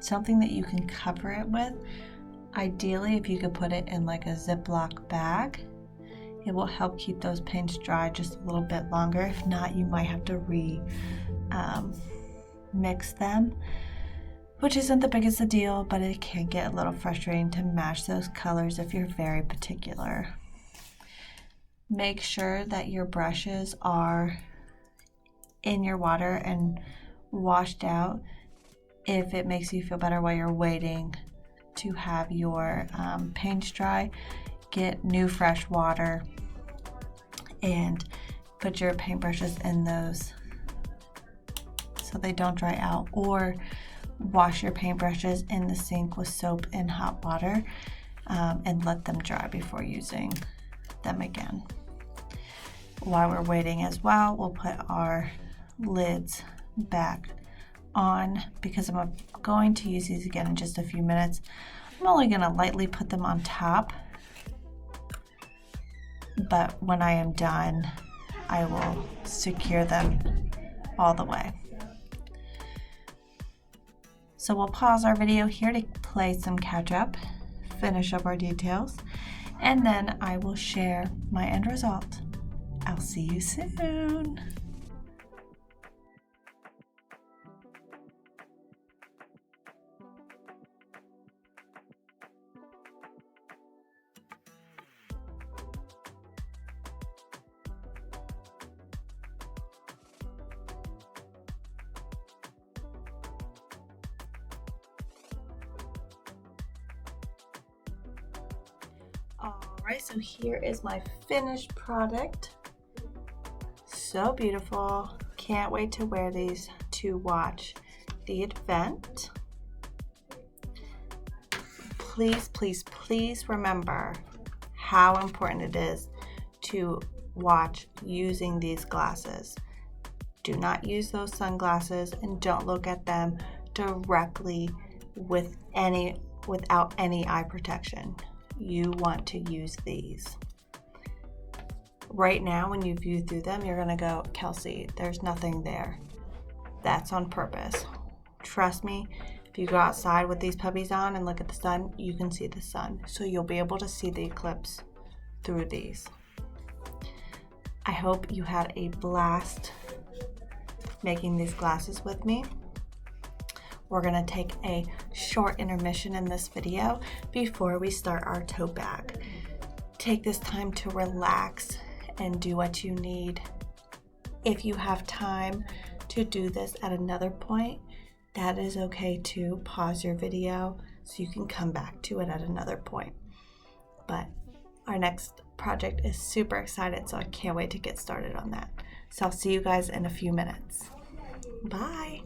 something that you can cover it with, ideally if you could put it in like a Ziploc bag, it will help keep those paints dry just a little bit longer. If not, you might have to mix them, which isn't the biggest a deal, but it can get a little frustrating to match those colors if you're very particular. Make sure that your brushes are in your water and washed out. If it makes you feel better while you're waiting to have your paints dry, get new fresh water and put your paintbrushes in those so they don't dry out, or wash your paintbrushes in the sink with soap and hot water and let them dry before using them again. While we're waiting as well, we'll put our lids back on because I'm going to use these again in just a few minutes. I'm only going to lightly put them on top, but when I am done, I will secure them all the way. So we'll pause our video here to play some catch up, finish up our details, and then I will share my end result. I'll see you soon. Alright, so here is my finished product. So beautiful. Can't wait to wear these to watch the event. Please, please, please remember how important it is to watch using these glasses. Do not use those sunglasses and don't look at them directly without any eye protection. You want to use these. Right now, when you view through them, you're gonna go, Kelsey, there's nothing there. That's on purpose. Trust me, if you go outside with these puppies on and look at the sun, you can see the sun. So you'll be able to see the eclipse through these. I hope you had a blast making these glasses with me. We're gonna take a short intermission in this video before we start our tote bag. Take this time to relax and do what you need. If you have time to do this at another point, that is okay too. Pause your video so you can come back to it at another point. But our next project is super excited, so I can't wait to get started on that. So I'll see you guys in a few minutes. Bye.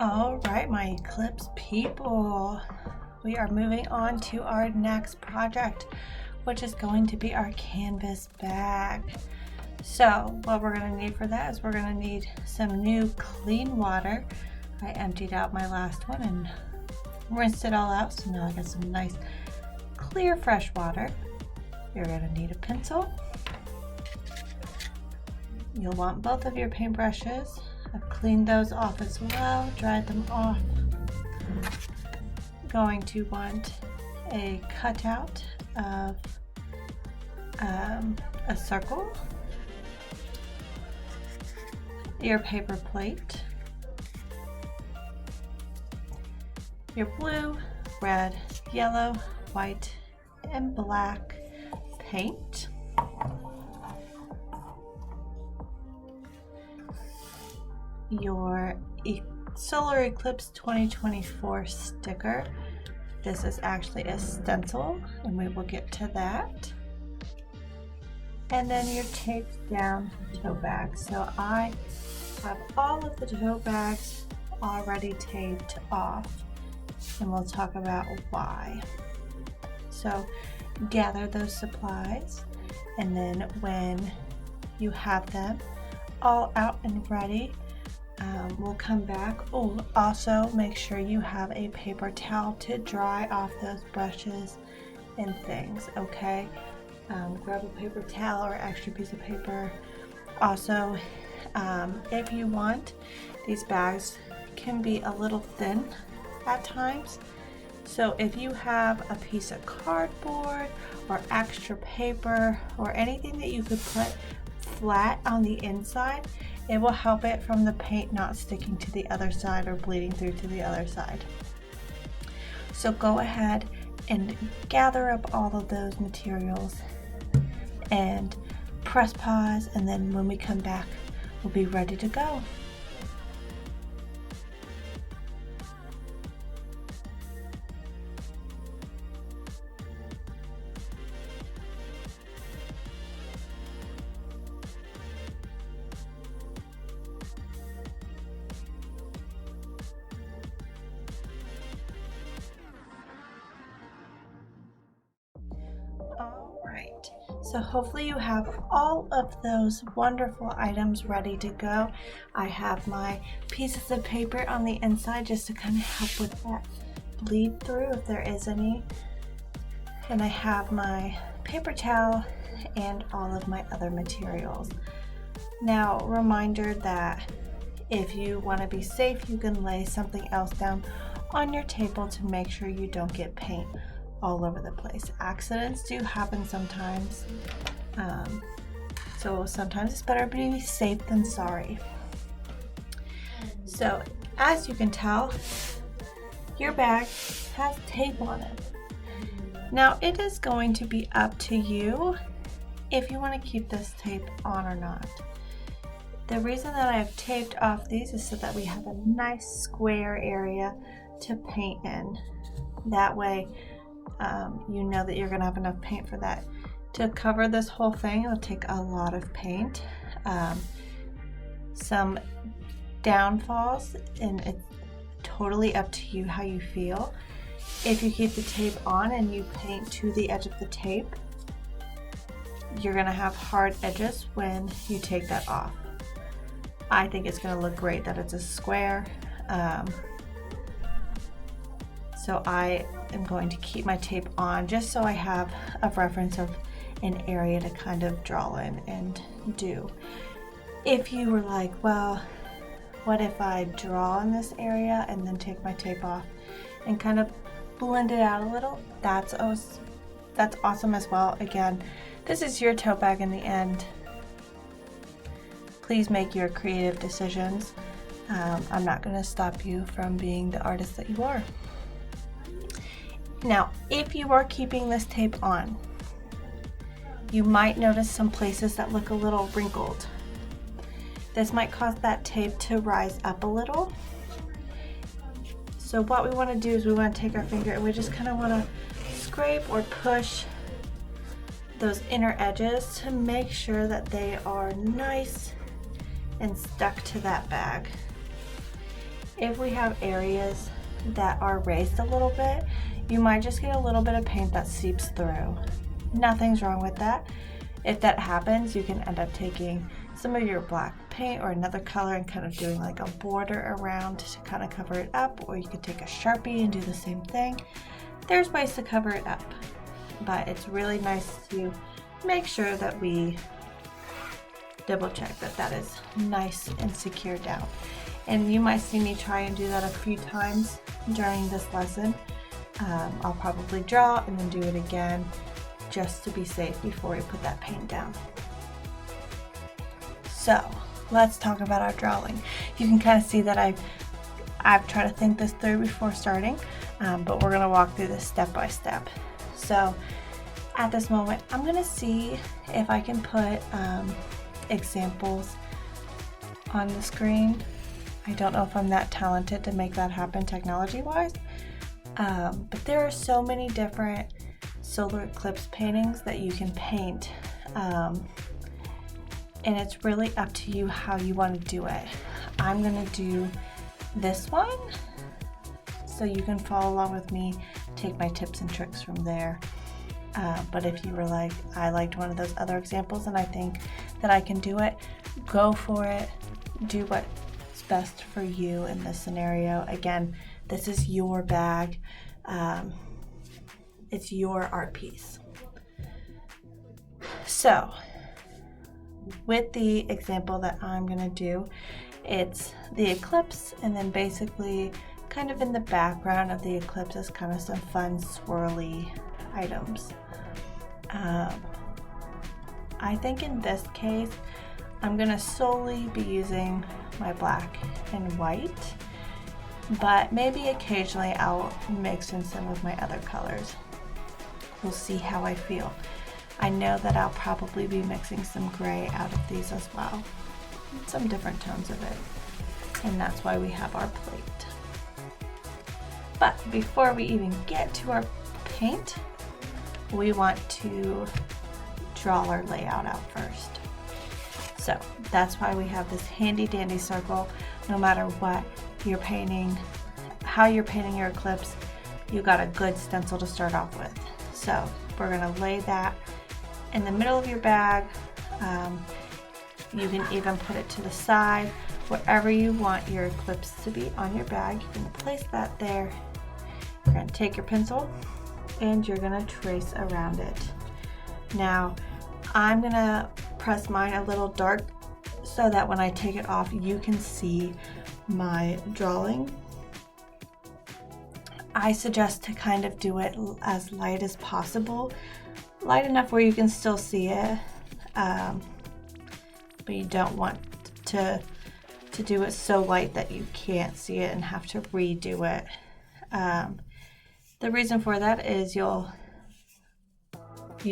All right, my Eclipse people, we are moving on to our next project, which is going to be our canvas bag. So what we're going to need for that is we're going to need some new clean water. I emptied out my last one and rinsed it all out, so now I got some nice clear fresh water. You're going to need a pencil. You'll want both of your paintbrushes. I've cleaned those off as well, dried them off. Going to want a cutout of a circle, your paper plate, your blue, red, yellow, white, and black paint, your Solar Eclipse 2024 sticker. This is actually a stencil, and we will get to that. And then your taped down tote bag. So I have all of the tote bags already taped off, and we'll talk about why. So gather those supplies, and then when you have them all out and ready, we'll come back. Oh, also make sure you have a paper towel to dry off those brushes and things, okay? Grab a paper towel or extra piece of paper. Also, if you want, these bags can be a little thin at times. So if you have a piece of cardboard or extra paper or anything that you could put flat on the inside, it will help it from the paint not sticking to the other side or bleeding through to the other side. So go ahead and gather up all of those materials and press pause, and then when we come back, we'll be ready to go. Alright, so hopefully you have all of those wonderful items ready to go. I have my pieces of paper on the inside just to kind of help with that bleed through if there is any. And I have my paper towel and all of my other materials. Now, reminder that if you want to be safe, you can lay something else down on your table to make sure you don't get paint all over the place. Accidents do happen sometimes, so sometimes it's better to be safe than sorry. So as you can tell, your bag has tape on it. Now it is going to be up to you if you want to keep this tape on or not. The reason that I have taped off these is so that we have a nice square area to paint in. That way you know that you're going to have enough paint for that. To cover this whole thing, it'll take a lot of paint. Some downfalls, and it's totally up to you how you feel. If you keep the tape on and you paint to the edge of the tape, you're going to have hard edges when you take that off. I think it's going to look great that it's a square. So I am going to keep my tape on just so I have a reference of an area to kind of draw in and do. If you were like, well, what if I draw in this area and then take my tape off and kind of blend it out a little, that's awesome as well. Again, this is your tote bag in the end. Please make your creative decisions. I'm not going to stop you from being the artist that you are. Now, if you are keeping this tape on, you might notice some places that look a little wrinkled. This might cause that tape to rise up a little. So what we want to do is we want to take our finger and we just kind of want to scrape or push those inner edges to make sure that they are nice and stuck to that bag. if we have areas that are raised a little bit, you might just get a little bit of paint that seeps through. Nothing's wrong with that. If that happens, you can end up taking some of your black paint or another color and kind of doing like a border around to kind of cover it up, or you could take a Sharpie and do the same thing. There's ways to cover it up, but it's really nice to make sure that we double check that that is nice and secure down. And you might see me try and do that a few times during this lesson. I'll probably draw and then do it again just to be safe before we put that paint down. So let's talk about our drawing. You can kind of see that I've tried to think this through before starting, but we're gonna walk through this step by step. So at this moment, I'm gonna see if I can put examples on the screen. I don't know if I'm that talented to make that happen technology-wise, but there are so many different solar eclipse paintings that you can paint, and it's really up to you how you want to do it. I'm gonna do this one, so you can follow along with me, take my tips and tricks from there. But if you were like, I liked one of those other examples and I think that I can do it, go for it. Do what's best for you in this scenario. Again, this is your bag. It's your art piece. So with the example that I'm gonna do, it's the eclipse, and then basically kind of in the background of the eclipse is kind of some fun swirly items. I think in this case, I'm gonna solely be using my black and white, but maybe occasionally I'll mix in some of my other colors. We'll see how I feel. I know that I'll probably be mixing some gray out of these as well, some different tones of it, and that's why we have our plate. But before we even get to our paint, we want to draw our layout out first. So that's why we have this handy dandy circle. No matter what you're painting, how you're painting your eclipse, you got a good stencil to start off with. So we're gonna lay that in the middle of your bag. You can even put it to the side, wherever you want your eclipse to be on your bag. You can place that there. You're gonna take your pencil and you're gonna trace around it. Now, I'm gonna press mine a little dark so that when I take it off, you can see my drawing. I suggest to kind of do it as light as possible, light enough where you can still see it, but you don't want to do it so light that you can't see it and have to redo it. The reason for that is you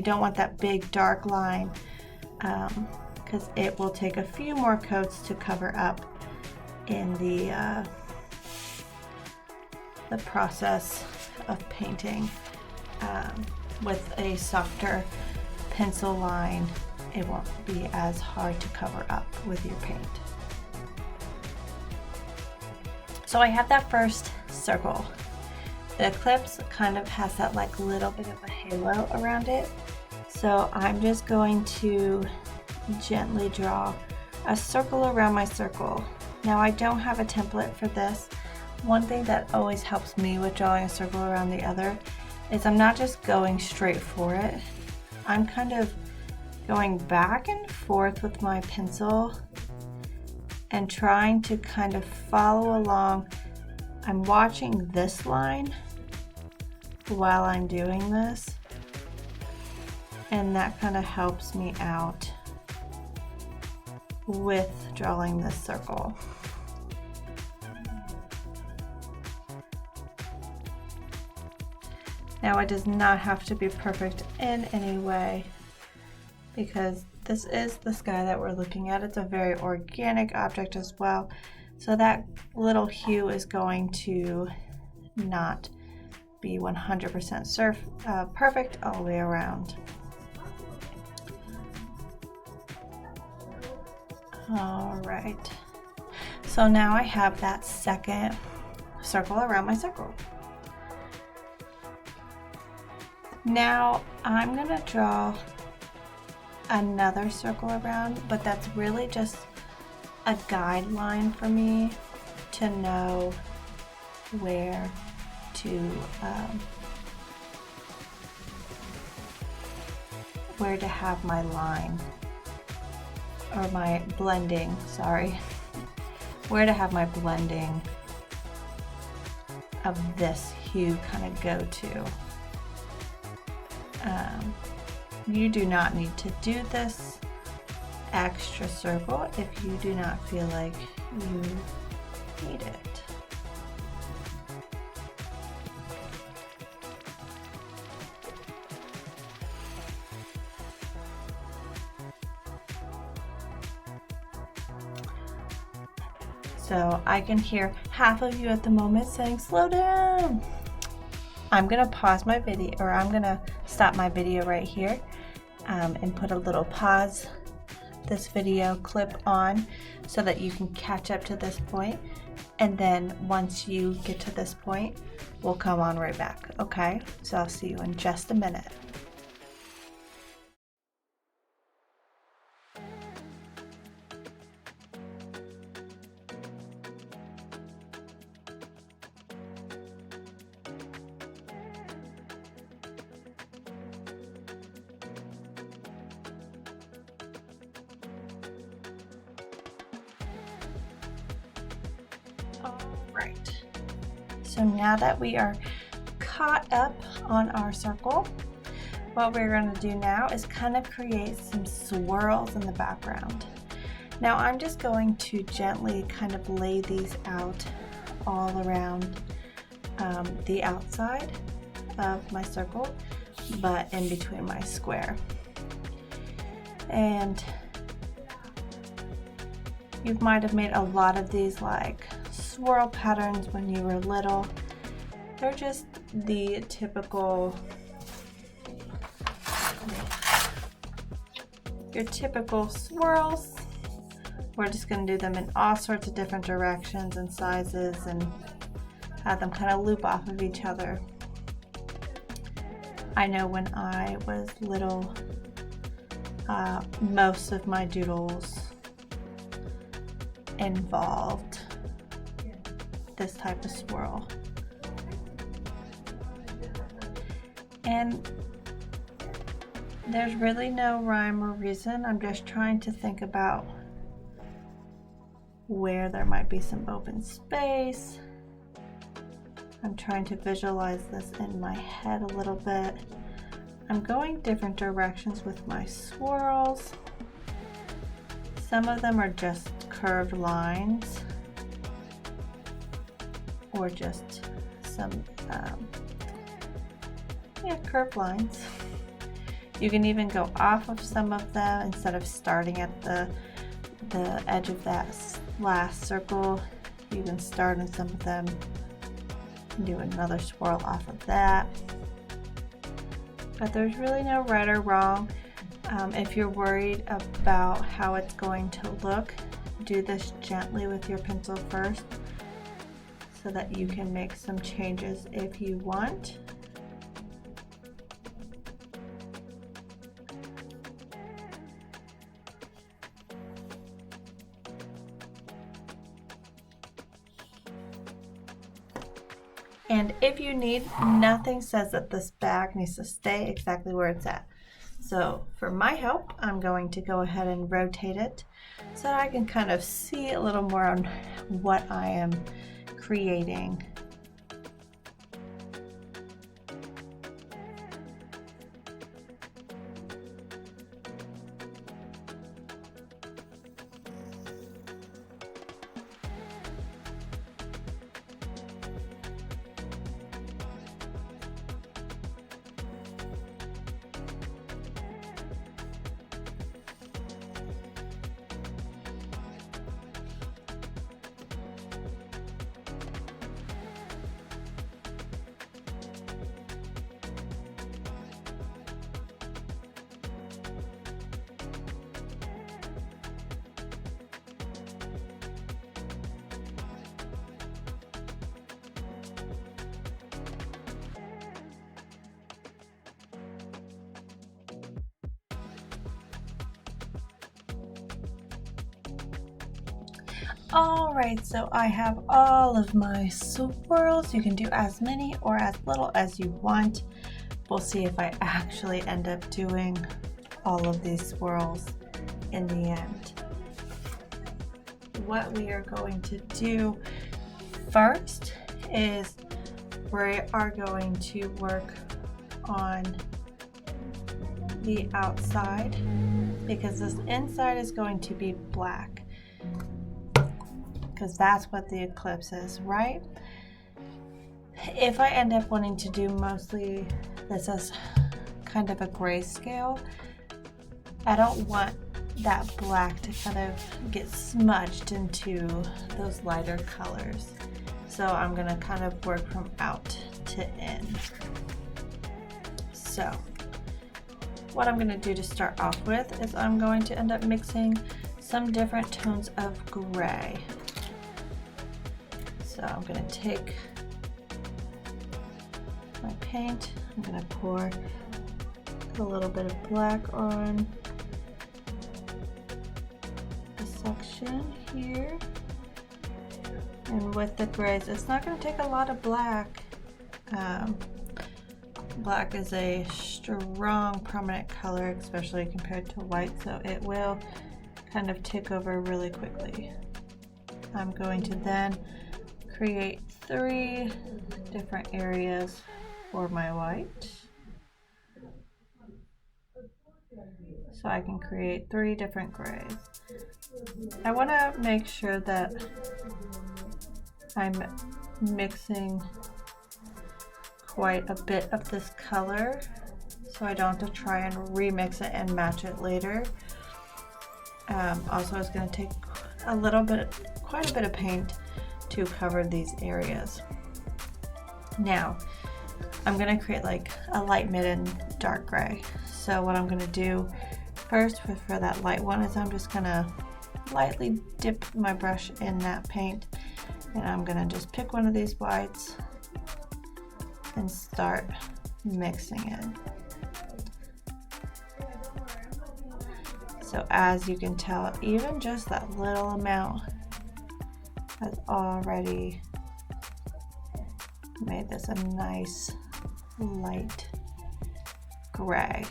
don't want that big dark line, because it will take a few more coats to cover up in the process of painting. With a softer pencil line, it won't be as hard to cover up with your paint. So I have that first circle. The eclipse kind of has that like little bit of a halo around it. So I'm just going to gently draw a circle around my circle. Now I don't have a template for this. One thing that always helps me with drawing a circle around the other is I'm not just going straight for it. I'm kind of going back and forth with my pencil and trying to kind of follow along. I'm watching this line while I'm doing this, and that kind of helps me out with drawing this circle. Now it does not have to be perfect in any way, because this is the sky that we're looking at. It's a very organic object as well, so that little hue is going to not be 100% perfect all the way around. All right, So now I have that second circle around my circle. Now I'm gonna draw another circle around, but that's really just a guideline for me to know where to have my line, or my blending, sorry, where to have my blending of this hue kind of go to. You do not need to do this extra circle if you do not feel like you need it. So I can hear half of you at the moment saying, slow down. I'm gonna pause my video, or I'm gonna stop my video right here and put a little pause this video clip on so that you can catch up to this point. And then once you get to this point, we'll come on right back, okay? So I'll see you in just a minute. Alright, so now that we are caught up on our circle, what we're going to do now is kind of create some swirls in the background. Now I'm just going to gently kind of lay these out all around the outside of my circle, but in between my square. And you might have made a lot of these like swirl patterns when you were little. They're just the typical, your typical swirls. We're just going to do them in all sorts of different directions and sizes and have them kind of loop off of each other. I know when I was little, most of my doodles involved this type of swirl. And there's really no rhyme or reason. I'm just trying to think about where there might be some open space. I'm trying to visualize this in my head a little bit. I'm going different directions with my swirls. Some of them are just curved lines, or just some curved lines. You can even go off of some of them instead of starting at the edge of that last circle. You can start on some of them and do another swirl off of that. But there's really no right or wrong. If you're worried about how it's going to look, do this gently with your pencil first so that you can make some changes if you want. And if you need, nothing says that this bag needs to stay exactly where it's at. So for my help, I'm going to go ahead and rotate it so that I can kind of see a little more on what I am creating. Alright, so I have all of my swirls. You can do as many or as little as you want. We'll see if I actually end up doing all of these swirls in the end. What we are going to do first is we are going to work on the outside because this inside is going to be black, because that's what the eclipse is, right? If I end up wanting to do mostly this as kind of a grayscale, I don't want that black to kind of get smudged into those lighter colors. So I'm gonna kind of work from out to in. So what I'm gonna do to start off with is I'm going to end up mixing some different tones of gray. So I'm gonna take my paint, I'm gonna pour a little bit of black on the section here. And with the grays, it's not gonna take a lot of black. Black is a strong, prominent color, especially compared to white, so it will kind of take over really quickly. I'm going to then create 3 different areas for my white. So I can create 3 different grays. I want to make sure that I'm mixing quite a bit of this color so I don't have to try and remix it and match it later. Also, it's going to take quite a bit of paint to cover these areas. Now, I'm going to create like a light, mid, and dark gray. So what I'm going to do first for that light one is I'm just going to lightly dip my brush in that paint, and I'm going to just pick one of these whites and start mixing it. So as you can tell, even just that little amount has already made this a nice light gray.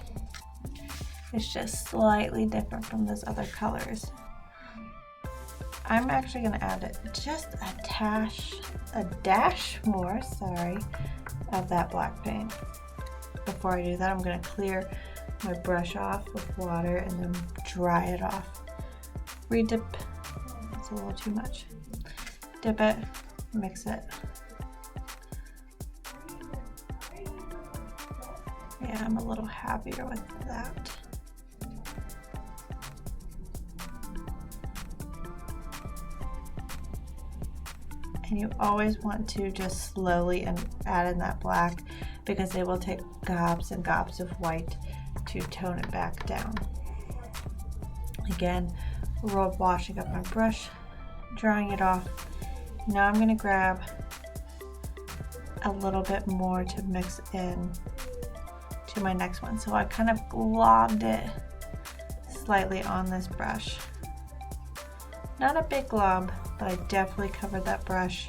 It's just slightly different from those other colors. I'm actually going to add just a dash more, of that black paint. Before I do that, I'm going to clear my brush off with water and then dry it off. Redip, it's a little too much. Dip it, mix it. Yeah, I'm a little happier with that. And you always want to just slowly add in that black, because it will take gobs and gobs of white to tone it back down. Again, washing up my brush, drying it off. Now I'm going to grab a little bit more to mix in to my next one. So I kind of globbed it slightly on this brush. Not a big glob, but I definitely covered that brush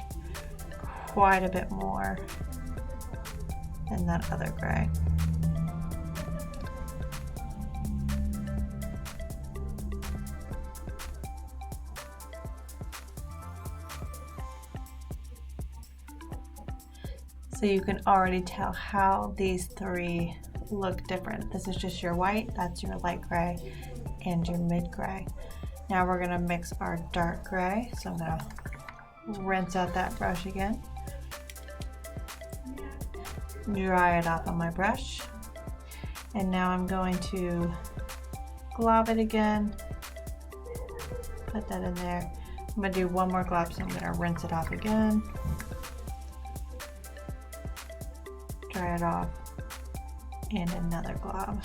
quite a bit more than that other gray. So you can already tell how these 3 look different. This is just your white, that's your light gray, and your mid gray. Now we're gonna mix our dark gray. So I'm gonna rinse out that brush again. Dry it off on my brush. And now I'm going to glob it again. Put that in there. I'm gonna do one more glob, so I'm gonna rinse it off again. Dry it off, and another glob.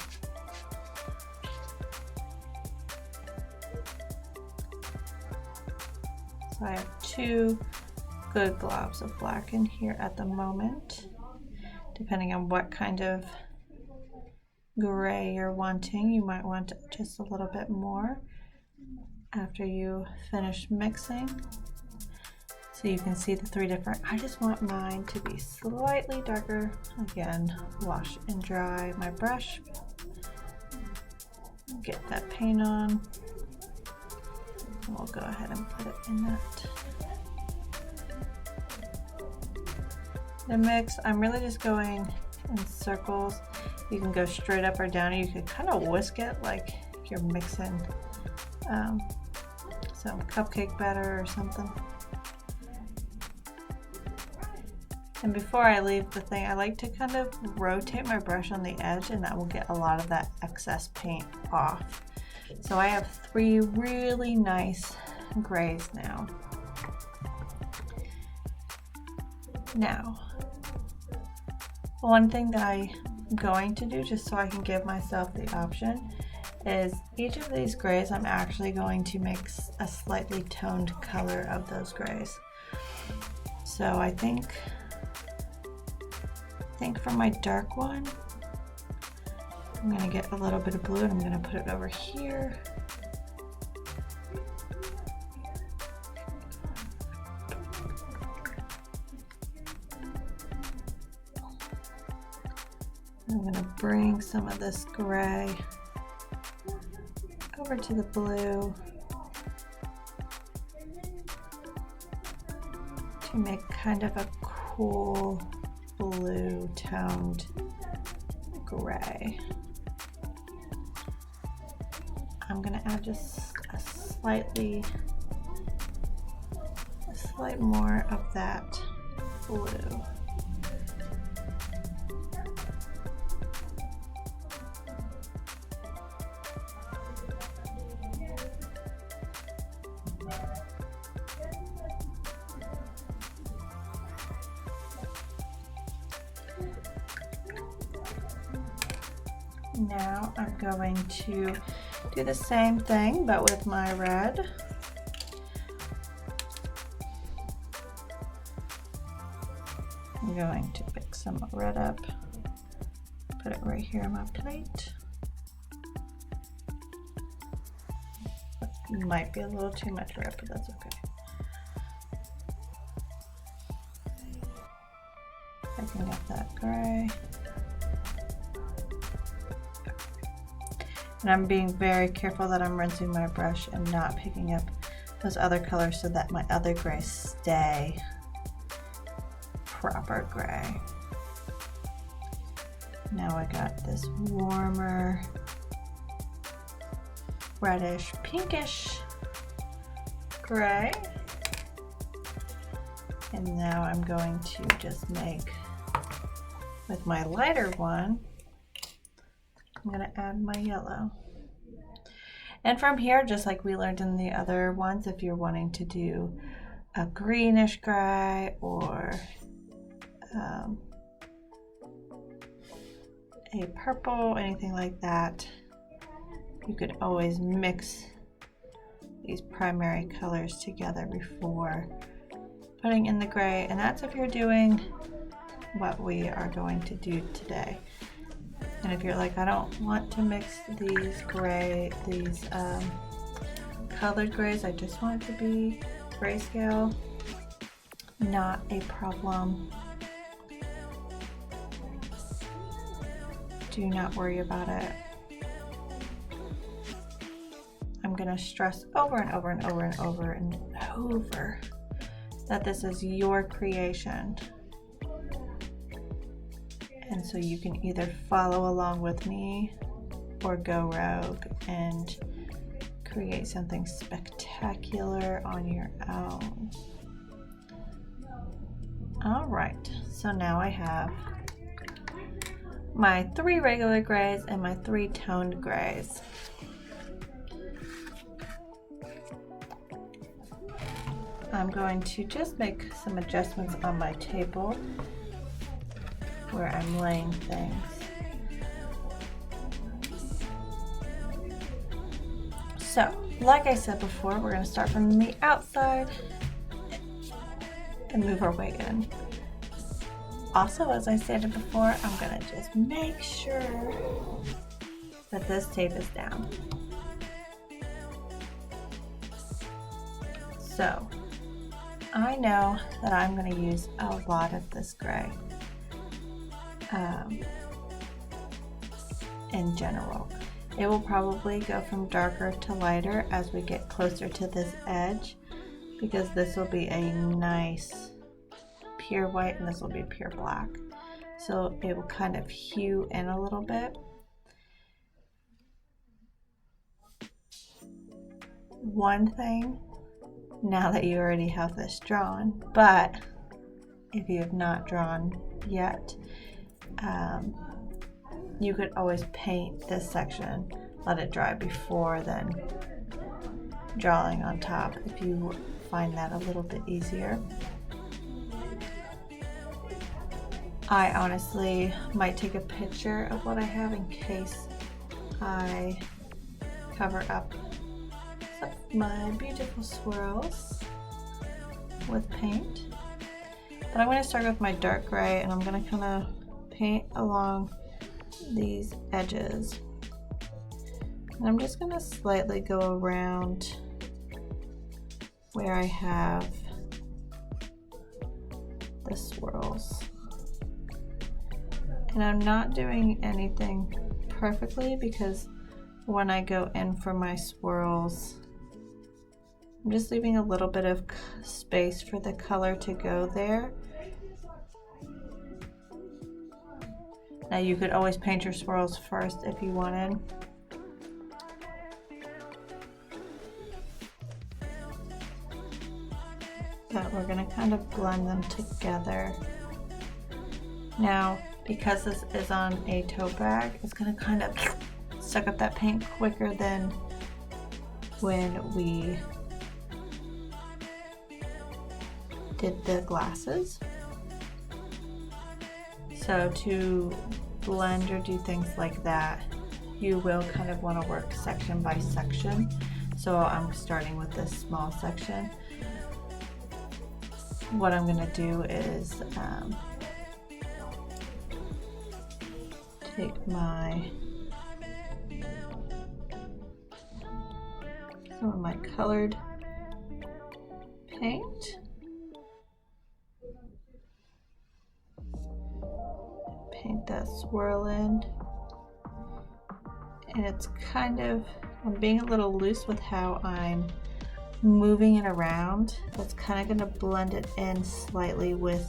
So I have 2 good globs of black in here at the moment. Depending on what kind of gray you're wanting, you might want just a little bit more. after you finish mixing. So you can see the three different, I just want mine to be slightly darker. Again, wash and dry my brush. Get that paint on. We'll go ahead and put it in that. The mix, I'm really just going in circles. You can go straight up or down, or you can kind of whisk it like you're mixing some cupcake batter or something. And before I leave the thing, I like to kind of rotate my brush on the edge, and that will get a lot of that excess paint off. So I have three really nice grays now. Now, one thing that I'm going to do, just so I can give myself the option, is each of these grays I'm actually going to mix a slightly toned color of those grays. So I think for my dark one, I'm going to get a little bit of blue and I'm going to put it over here. I'm going to bring some of this gray over to the blue to make kind of a cool blue toned gray. I'm going to add just a slight more of that blue. Now I'm going to do the same thing, but with my red. I'm going to pick some red up, put it right here on my plate. It might be a little too much red, but that's okay. Picking up that gray. And I'm being very careful that I'm rinsing my brush and not picking up those other colors so that my other grays stay proper gray. Now I got this warmer, reddish, pinkish gray. And now I'm going to just make, with my lighter one, I'm going to add my yellow. And from here, just like we learned in the other ones, if you're wanting to do a greenish gray or a purple, anything like that, you could always mix these primary colors together before putting in the gray. And that's if you're doing what we are going to do today. And if you're like, I don't want to mix these colored grays, I just want it to be grayscale, not a problem. Do not worry about it. I'm going to stress over and over and over and over and over that this is your creation. And so you can either follow along with me or go rogue and create something spectacular on your own. All right, so now I have my 3 regular grays and my 3 toned grays. I'm going to just make some adjustments on my table where I'm laying things. So, like I said before, we're going to start from the outside and move our way in. Also, as I stated before, I'm going to just make sure that this tape is down. So I know that I'm going to use a lot of this gray in general. It will probably go from darker to lighter as we get closer to this edge, because this will be a nice pure white and this will be pure black. So it will kind of hue in a little bit. One thing, now that you already have this drawn, but if you have not drawn yet, you could always paint this section, let it dry before then drawing on top if you find that a little bit easier. I honestly might take a picture of what I have in case I cover up some of my beautiful swirls with paint. But I'm going to start with my dark gray and I'm going to kind of paint along these edges. And I'm just going to slightly go around where I have the swirls. And I'm not doing anything perfectly because when I go in for my swirls, I'm just leaving a little bit of space for the color to go there. Now you could always paint your swirls first if you wanted. But we're going to kind of blend them together. Now, because this is on a tote bag, it's going to kind of suck up that paint quicker than when we did the glasses. So to blend or do things like that, you will kind of want to work section by section. So I'm starting with this small section. What I'm going to do is take some of my colored paint, paint that swirl in, and it's kind of, I'm being a little loose with how I'm moving it around. That's kind of going to blend it in slightly with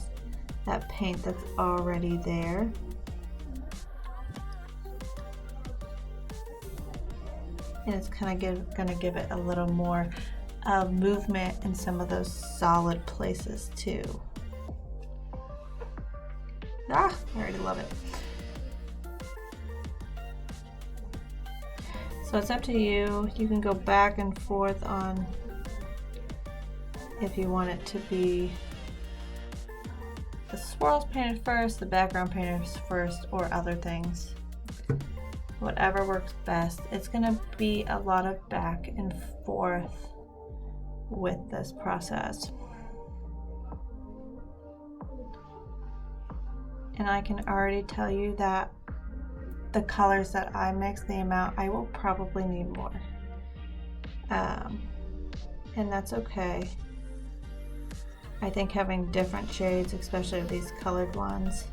that paint that's already there. And it's kind of going to give it a little more movement in some of those solid places too. I already love it. So it's up to you. You can go back and forth on if you want it to be the swirls painted first, the background painted first, or other things. Whatever works best. It's going to be a lot of back and forth with this process. And I can already tell you that the colors that I mix, the amount, I will probably need more. And that's okay. I think having different shades, especially these colored ones,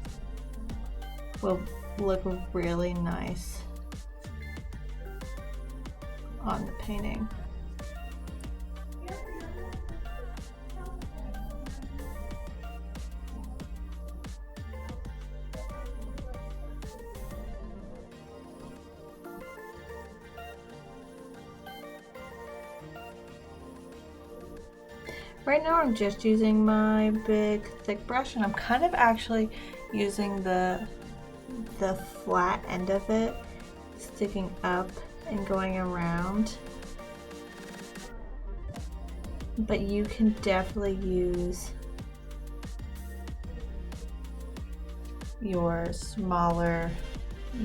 will look really nice on the painting. Right now I'm just using my big thick brush, and I'm kind of actually using the flat end of it sticking up and going around. But you can definitely use your smaller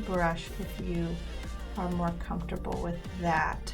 brush if you are more comfortable with that.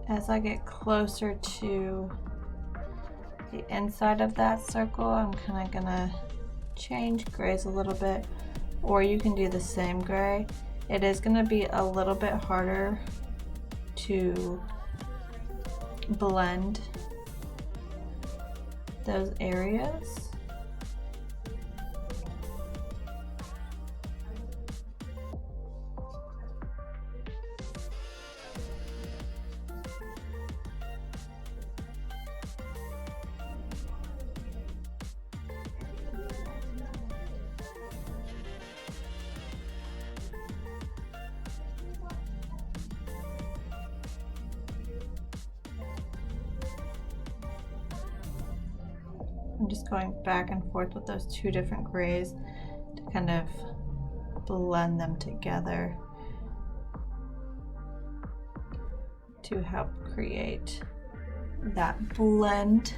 As I get closer to the inside of that circle, I'm kind of gonna change grays a little bit, or you can do the same gray. It is gonna be a little bit harder to blend those areas. I'm just going back and forth with those two different grays to kind of blend them together to help create that blend.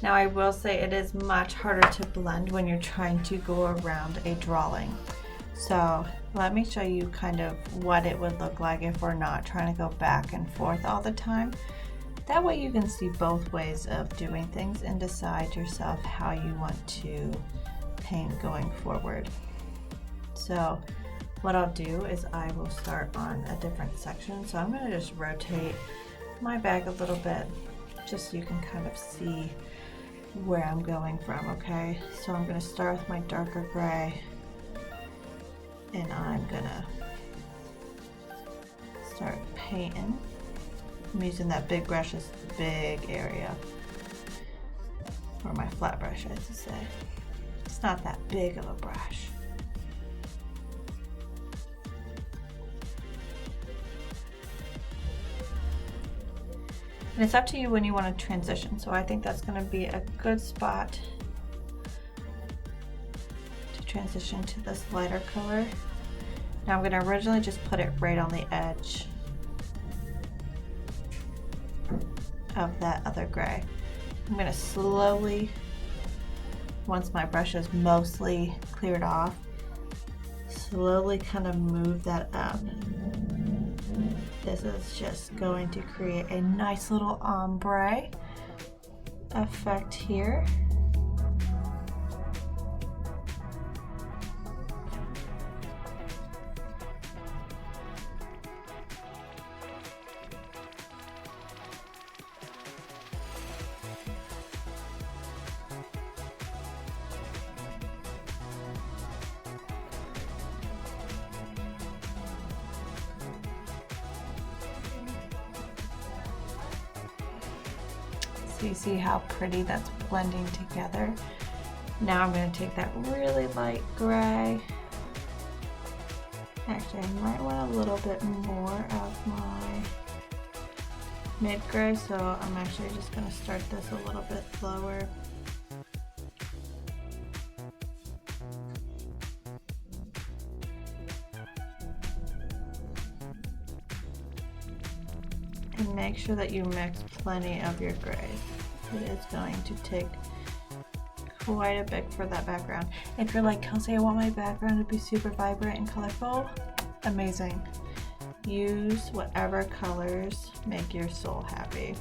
Now I will say it is much harder to blend when you're trying to go around a drawing. So let me show you kind of what it would look like if we're not trying to go back and forth all the time. That way you can see both ways of doing things and decide yourself how you want to paint going forward. So what I'll do is I will start on a different section. So I'm going to just rotate my bag a little bit just so you can kind of see where I'm going from, okay? So I'm going to start with my darker gray, and I'm going to start painting. I'm using that big brush, this big area, or my flat brush, I should say. It's not that big of a brush. And it's up to you when you want to transition, so I think that's going to be a good spot to transition to this lighter color. Now I'm going to originally just put it right on the edge of that other gray. I'm going to slowly, once my brush is mostly cleared off, slowly kind of move that up. This is just going to create a nice little ombre effect here. So you see how pretty that's blending together. Now I'm going to take that really light gray. Actually, I might want a little bit more of my mid gray, so I'm actually just going to start this a little bit lower. And make sure that you mix plenty of your grays. It is going to take quite a bit for that background. If you're like, Kelsey, I want my background to be super vibrant and colorful, amazing. Use whatever colors make your soul happy.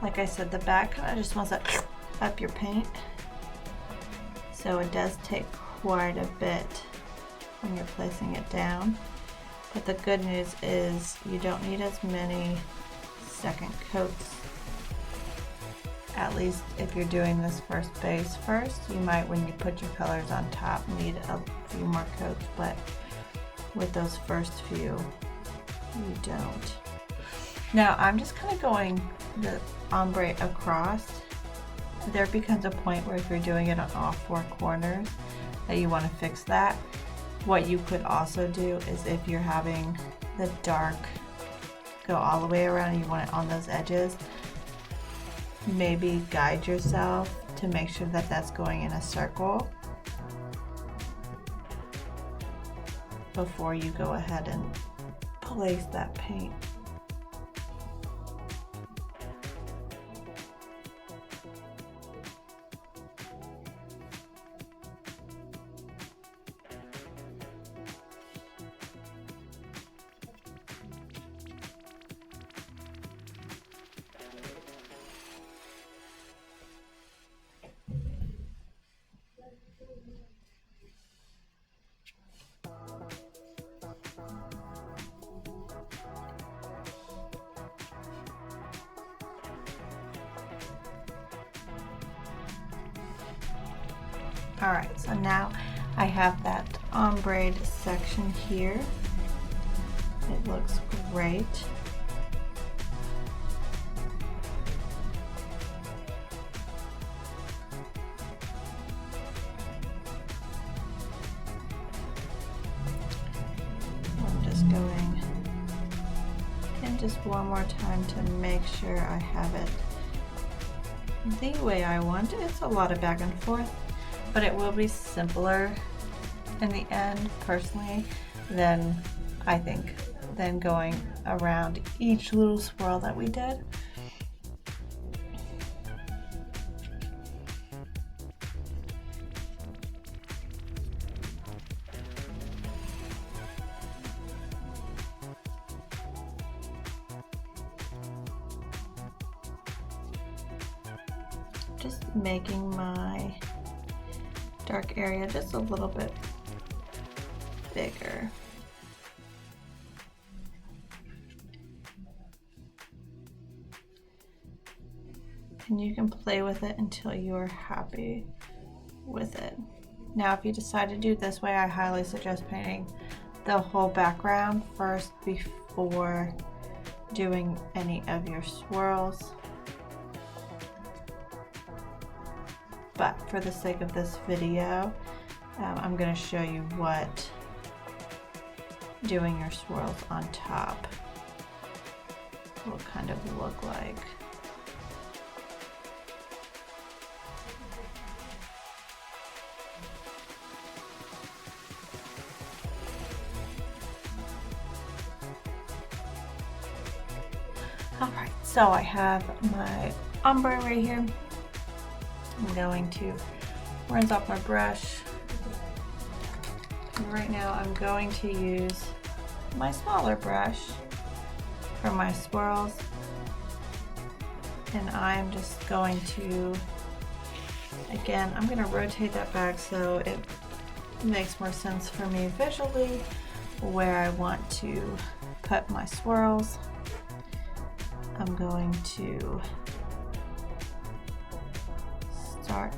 Like I said, the back kind of just wants to up your paint. So it does take quite a bit when you're placing it down. But the good news is you don't need as many second coats. At least if you're doing this first base first, you might, when you put your colors on top, need a few more coats, but with those first few, you don't. Now I'm just kind of going the ombre across. There becomes a point where if you're doing it on all four corners that you want to fix that. What you could also do is if you're having the dark go all the way around and you want it on those edges, maybe guide yourself to make sure that that's going in a circle before you go ahead and place that paint. Alright, so now I have that ombre section here. It looks great. I'm just going in just one more time to make sure I have it the way I want. It's a lot of back and forth, but it will be simpler in the end, personally, than I think, than going around each little swirl that we did. Just making my dark area just a little bit bigger. And you can play with it until you are happy with it. Now, if you decide to do it this way, I highly suggest painting the whole background first before doing any of your swirls. But for the sake of this video, I'm going to show you what doing your swirls on top will kind of look like. Alright, so I have my ombre right here. I'm going to rinse off my brush. And right now I'm going to use my smaller brush for my swirls. And I'm just going to, again, I'm going to rotate that back so it makes more sense for me visually where I want to put my swirls. I'm going to start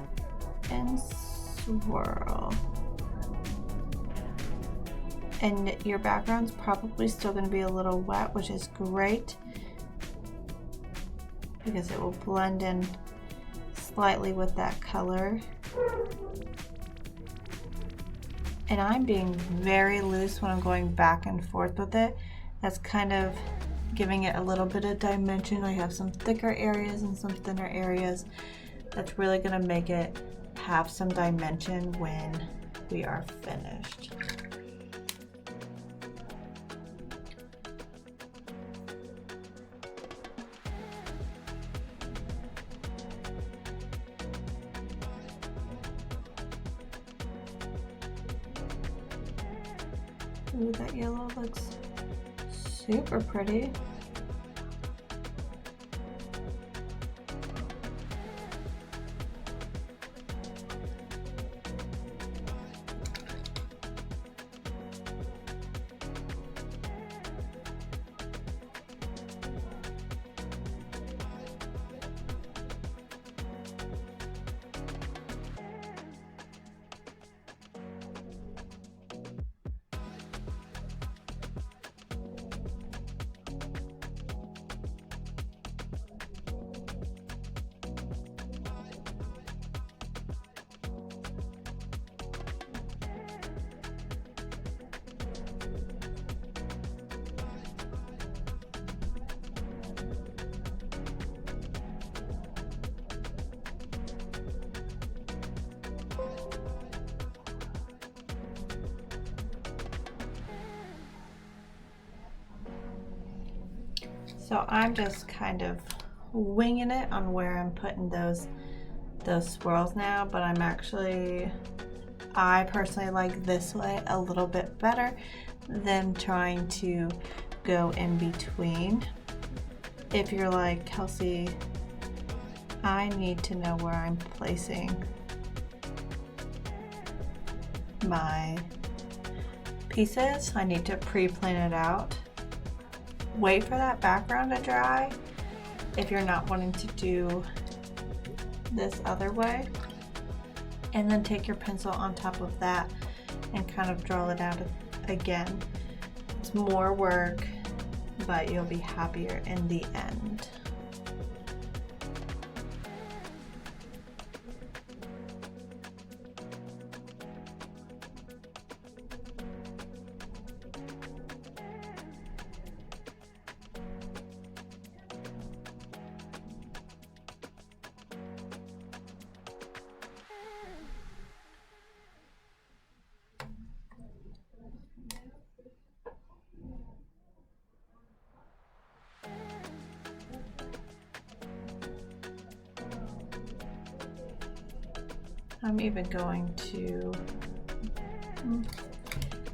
and swirl. And your background's probably still going to be a little wet, which is great because it will blend in slightly with that color. And I'm being very loose when I'm going back and forth with it. That's kind of giving it a little bit of dimension. I have some thicker areas and some thinner areas. That's really going to make it have some dimension when we are finished. Ooh, that yellow looks super pretty. So I'm just kind of winging it on where I'm putting those swirls now, but I personally like this way a little bit better than trying to go in between. If you're like, Kelsey, I need to know where I'm placing my pieces, I need to pre-plan it out. Wait for that background to dry if you're not wanting to do this other way, and then take your pencil on top of that and kind of draw it out again. It's more work, but you'll be happier in the end. I'm even going to,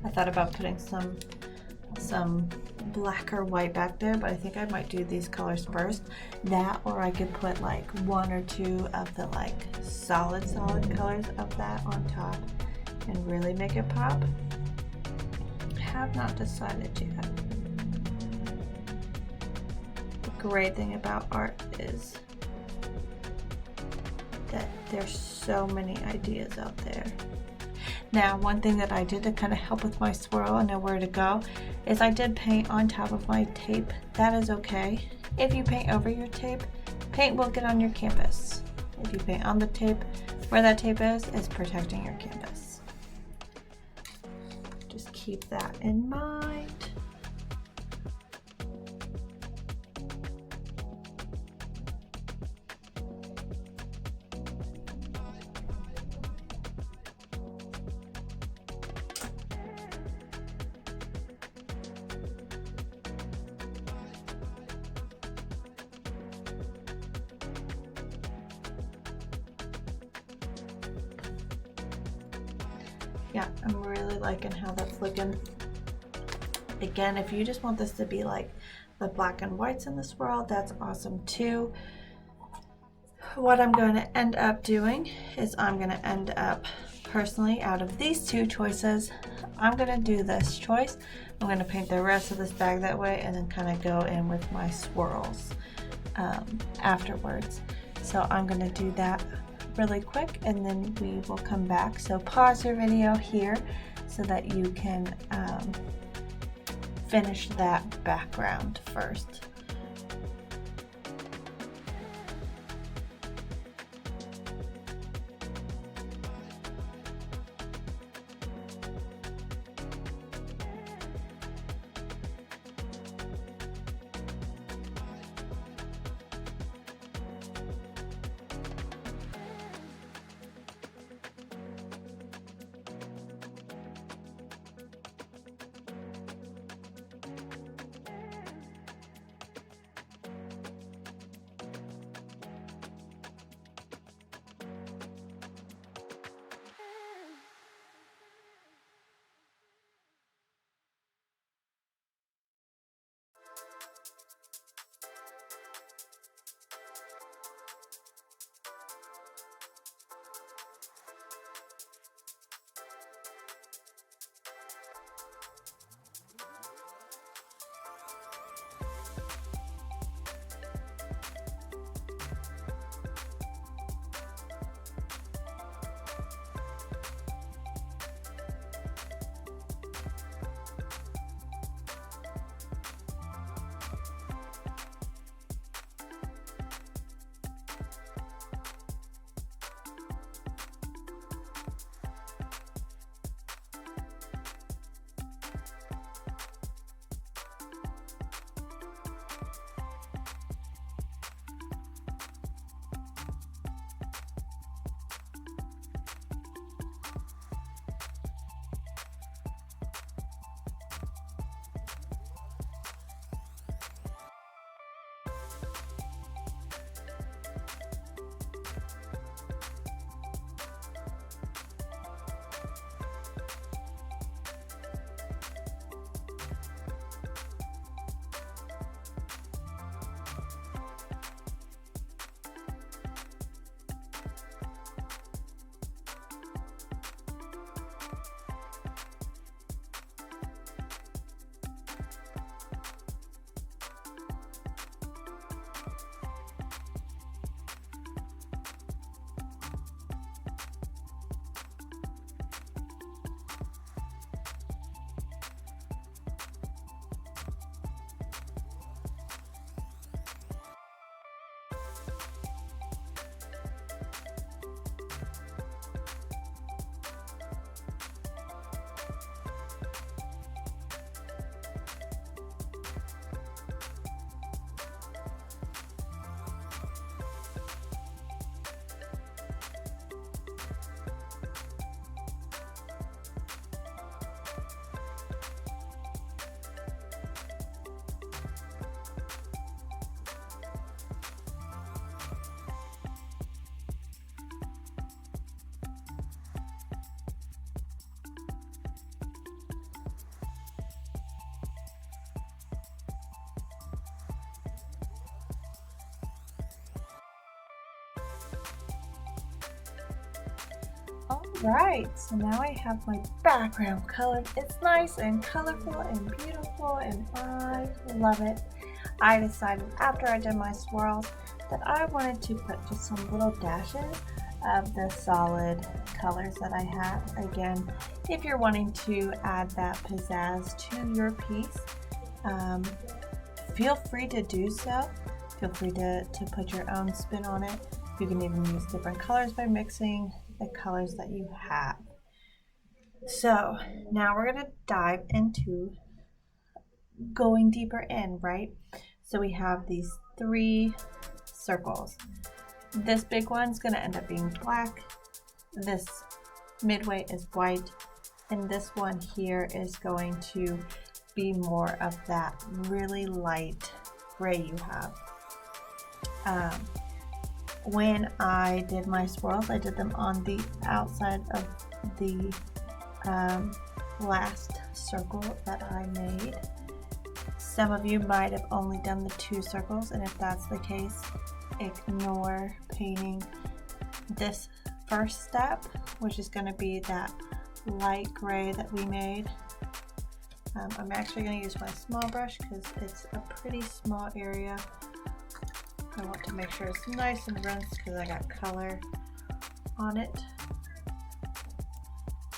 I thought about putting some black or white back there, but I think I might do these colors first. That, or I could put like one or two of the like solid colors of that on top and really make it pop. I have not decided yet. The great thing about art is that there's so many ideas out there. Now, one thing that I did to kind of help with my swirl and know where to go is I did paint on top of my tape. That is okay. If you paint over your tape, paint will get on your canvas. If you paint on the tape, where that tape is protecting your canvas. Just keep that in mind. Yeah, I'm really liking how that's looking. Again, if you just want this to be like the black and whites in this world, that's awesome too. What I'm going to end up doing is I'm going to end up personally, out of these two choices, I'm going to do this choice. I'm going to paint the rest of this bag that way and then kind of go in with my swirls afterwards. So I'm going to do that really quick and then we will come back. So pause your video here so that you can finish that background first. right, so now I have my background colored. It's nice and colorful and beautiful and I love it. I decided after I did my swirls that I wanted to put just some little dashes of the solid colors that I have. Again, if you're wanting to add that pizzazz to your piece, feel free to do so. Feel free to put your own spin on it. You can even use different colors by mixing the colors that you have. So now we're going to dive into going deeper in, right? So we have these 3 circles. This big one's going to end up being black. This midway is white. And this one here is going to be more of that really light gray you have. When I did my swirls, I did them on the outside of the last circle that I made. Some of you might have only done the 2 circles, and if that's the case, ignore painting this first step, which is going to be that light gray that we made. I'm actually going to use my small brush because it's a pretty small area. I want to make sure it's nice and rinsed because I got color on it.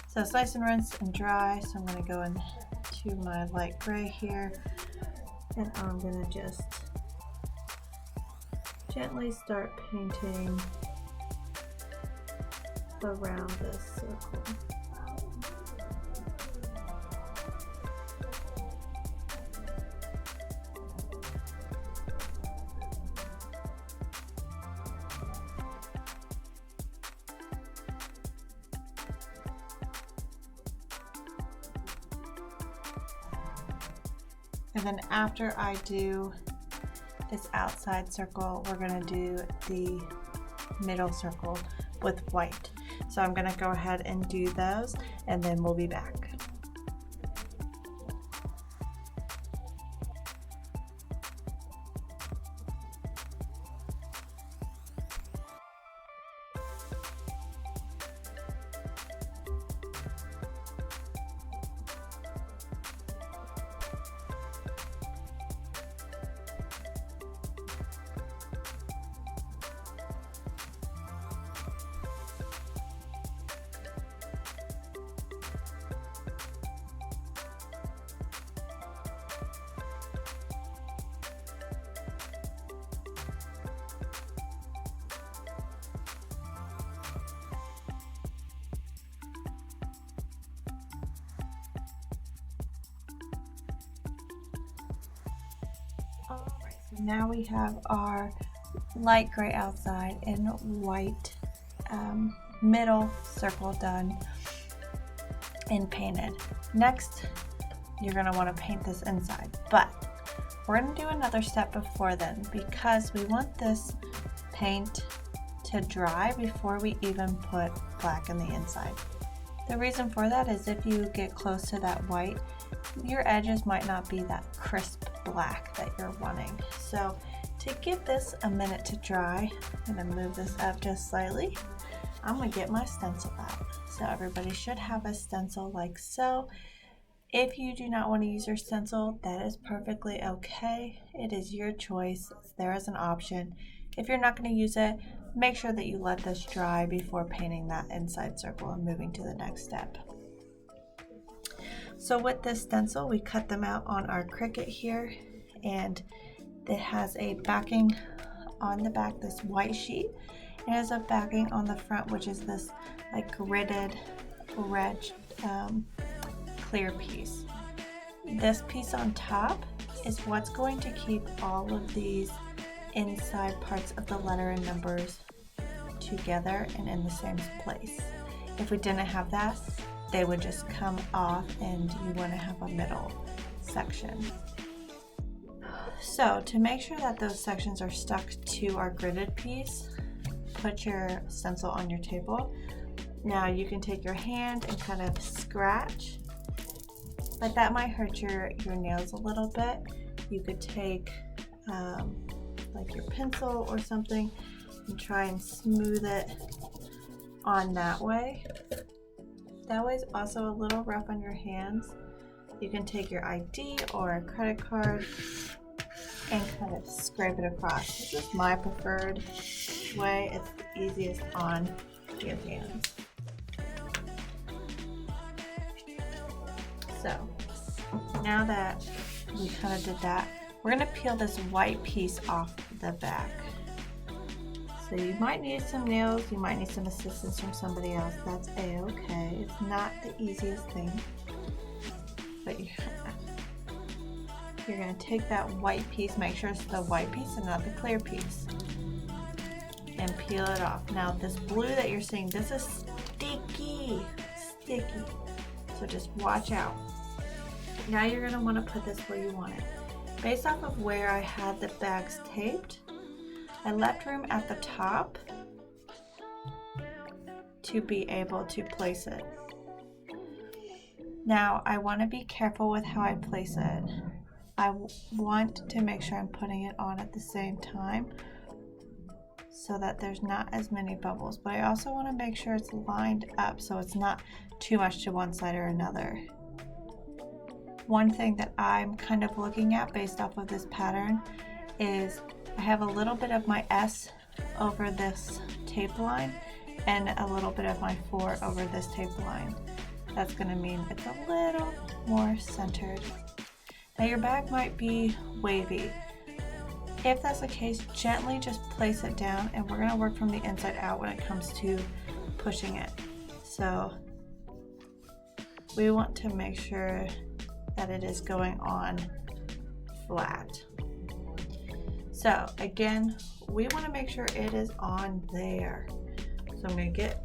So it's nice and rinsed and dry, so I'm going to go into my light gray here, and I'm going to just gently start painting around this circle. And then after I do this outside circle, we're going to do the middle circle with white. So I'm going to go ahead and do those, and then we'll be back. Alright, so now we have our light gray outside and white middle circle done and painted. Next, you're going to want to paint this inside, but we're going to do another step before then because we want this paint to dry before we even put black in the inside. The reason for that is if you get close to that white, your edges might not be that crisp black that you're wanting. So to give this a minute to dry, I'm going to move this up just slightly. I'm going to get my stencil out. So everybody should have a stencil like so. If you do not want to use your stencil, that is perfectly okay. It is your choice. It's there as an option. If you're not going to use it, make sure that you let this dry before painting that inside circle and moving to the next step. So with this stencil, we cut them out on our Cricut here, and it has a backing on the back, this white sheet. It has a backing on the front, which is this like gridded red clear piece. This piece on top is what's going to keep all of these inside parts of the letter and numbers together and in the same place. If we didn't have that, they would just come off and you want to have a middle section. So to make sure that those sections are stuck to our gridded piece, put your stencil on your table. Now you can take your hand and kind of scratch, but that might hurt your nails a little bit. You could take like your pencil or something and try and smooth it on that way. That way it's also a little rough on your hands. You can take your ID or a credit card and kind of scrape it across. This is my preferred way. It's the easiest on your hands. So now that we kind of did that, we're going to peel this white piece off the back. So you might need some nails, you might need some assistance from somebody else. That's a-okay. It's not the easiest thing. But you're going to take that white piece, make sure it's the white piece and not the clear piece, and peel it off. Now this blue that you're seeing, this is sticky. So just watch out. Now you're going to want to put this where you want it. Based off of where I had the bags taped, I left room at the top to be able to place it. Now I want to be careful with how I place it. I want to make sure I'm putting it on at the same time so that there's not as many bubbles, but I also want to make sure it's lined up so it's not too much to one side or another. One thing that I'm kind of looking at based off of this pattern is I have a little bit of my S over this tape line and a little bit of my 4 over this tape line. That's going to mean it's a little more centered. Now your bag might be wavy. If that's the case, gently just place it down, and we're going to work from the inside out when it comes to pushing it. So we want to make sure that it is going on flat. So again, we want to make sure it is on there. So I'm going to get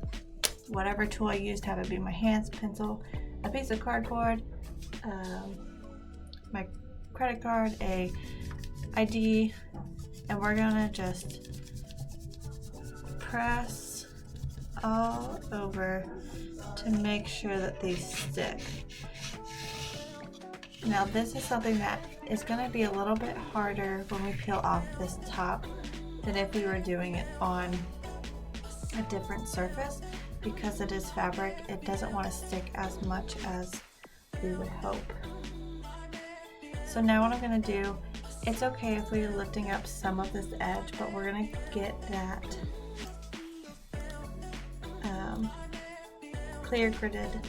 whatever tool I used, have it be my hands, pencil, a piece of cardboard, my credit card, a ID, and we're going to just press all over to make sure that they stick. Now this is something that is going to be a little bit harder when we peel off this top than if we were doing it on a different surface, because it is fabric. It doesn't want to stick as much as we would hope. So now what I'm going to do, it's okay if we're lifting up some of this edge, but we're going to get that clear gridded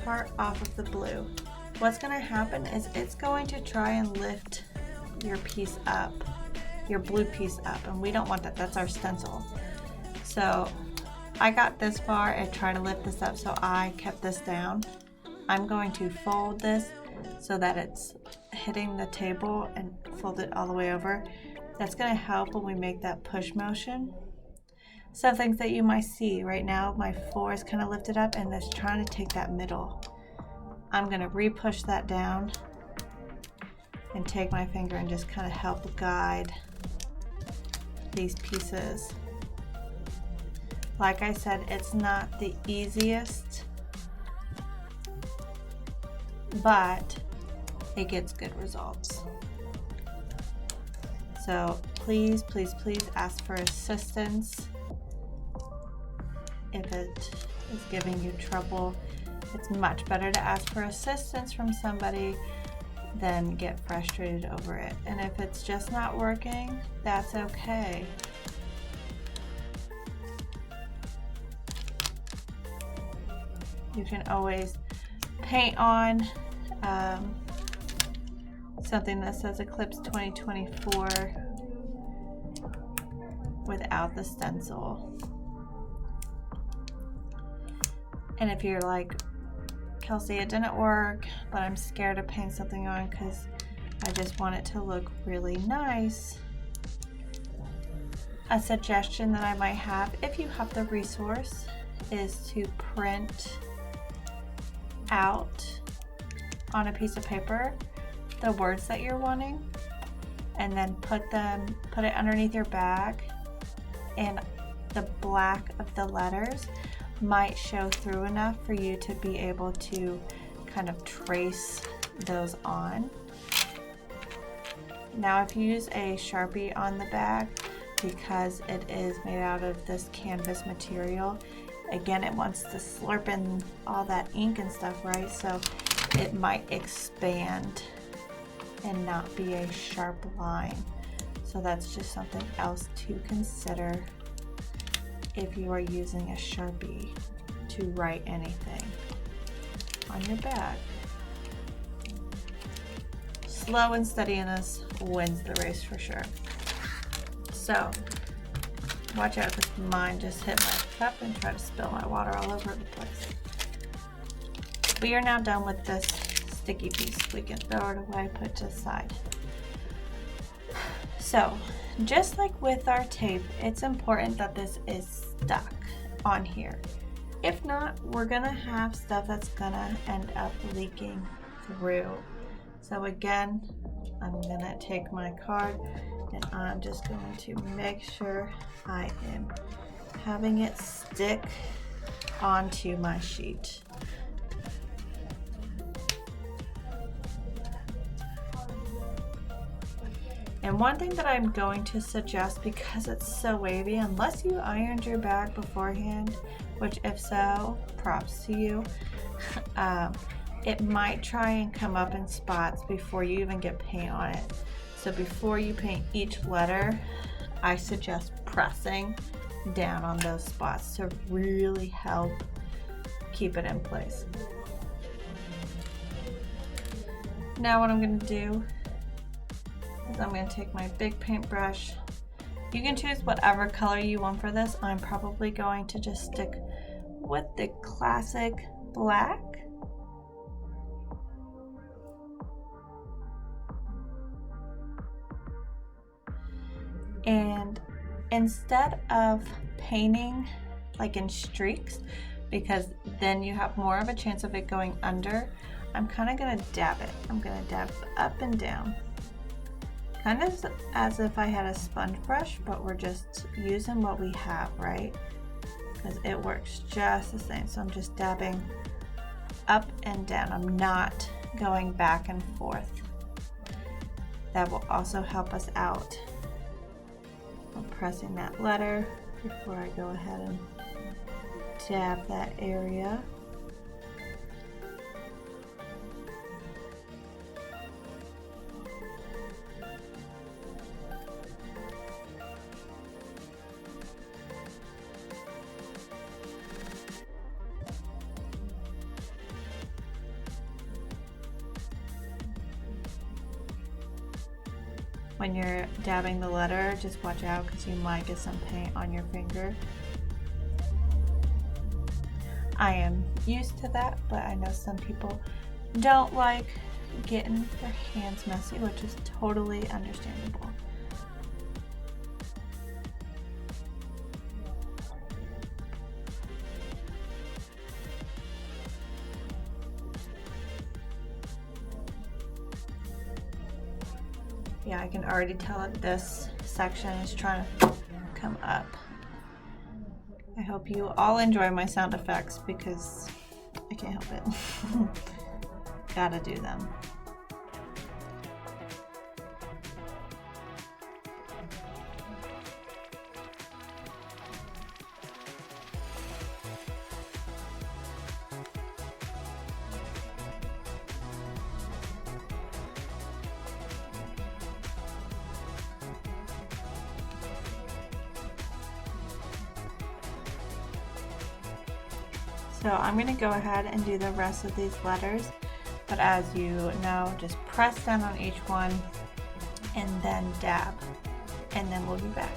part off of the blue. What's going to happen is it's going to try and lift your piece up, your blue piece up, and we don't want that. That's our stencil. So I got this far and tried to lift this up, so I kept this down. I'm going to fold this so that it's hitting the table and fold it all the way over. That's going to help when we make that push motion. Some things that you might see right now, my 4 is kind of lifted up and it's trying to take that middle. I'm going to re-push that down and take my finger and just kind of help guide these pieces. Like I said, it's not the easiest, but it gets good results. So please, please, please ask for assistance if it is giving you trouble. It's much better to ask for assistance from somebody than get frustrated over it. And if it's just not working, that's okay. You can always paint on something that says Eclipse 2024 without the stencil. And if you're like, Kelsey, it didn't work, but I'm scared to paint something on because I just want it to look really nice, a suggestion that I might have, if you have the resource, is to print out on a piece of paper the words that you're wanting, and then put it underneath your bag, and the black of the letters might show through enough for you to be able to kind of trace those on. Now if you use a Sharpie on the bag, because it is made out of this canvas material, Again, it wants to slurp in all that ink and stuff, right? So it might expand and not be a sharp line. So that's just something else to consider if you are using a Sharpie to write anything on your bag. Slow and steadiness wins the race for sure. So watch out, because mine just hit my cup and try to spill my water all over the place. We are now done with this sticky piece. We can throw it away, put it to the side. So just like with our tape, it's important that this is stuck on here. If not, we're gonna have stuff that's gonna end up leaking through. So again, I'm gonna take my card and I'm just going to make sure I am having it stick onto my sheet. And one thing that I'm going to suggest, because it's so wavy, unless you ironed your bag beforehand, which if so, props to you, it might try and come up in spots before you even get paint on it. So before you paint each letter, I suggest pressing down on those spots to really help keep it in place. Now what I'm going to do is I'm going to take my big paintbrush. You can choose whatever color you want for this. I'm probably going to just stick with the classic black. And instead of painting like in streaks, because then you have more of a chance of it going under, I'm kind of going to dab it. I'm going to dab up and down. Kind of as if I had a sponge brush, but we're just using what we have, right? Because it works just the same. So I'm just dabbing up and down. I'm not going back and forth. That will also help us out. I'm pressing that letter before I go ahead and dab that area. When you're dabbing the letter, just watch out because you might get some paint on your finger. I am used to that, but I know some people don't like getting their hands messy, which is totally understandable. Yeah, I can already tell that this section is trying to come up. I hope you all enjoy my sound effects because I can't help it. Gotta do them. So I'm going to go ahead and do the rest of these letters, but as you know, just press down on each one and then dab, and then we'll be back.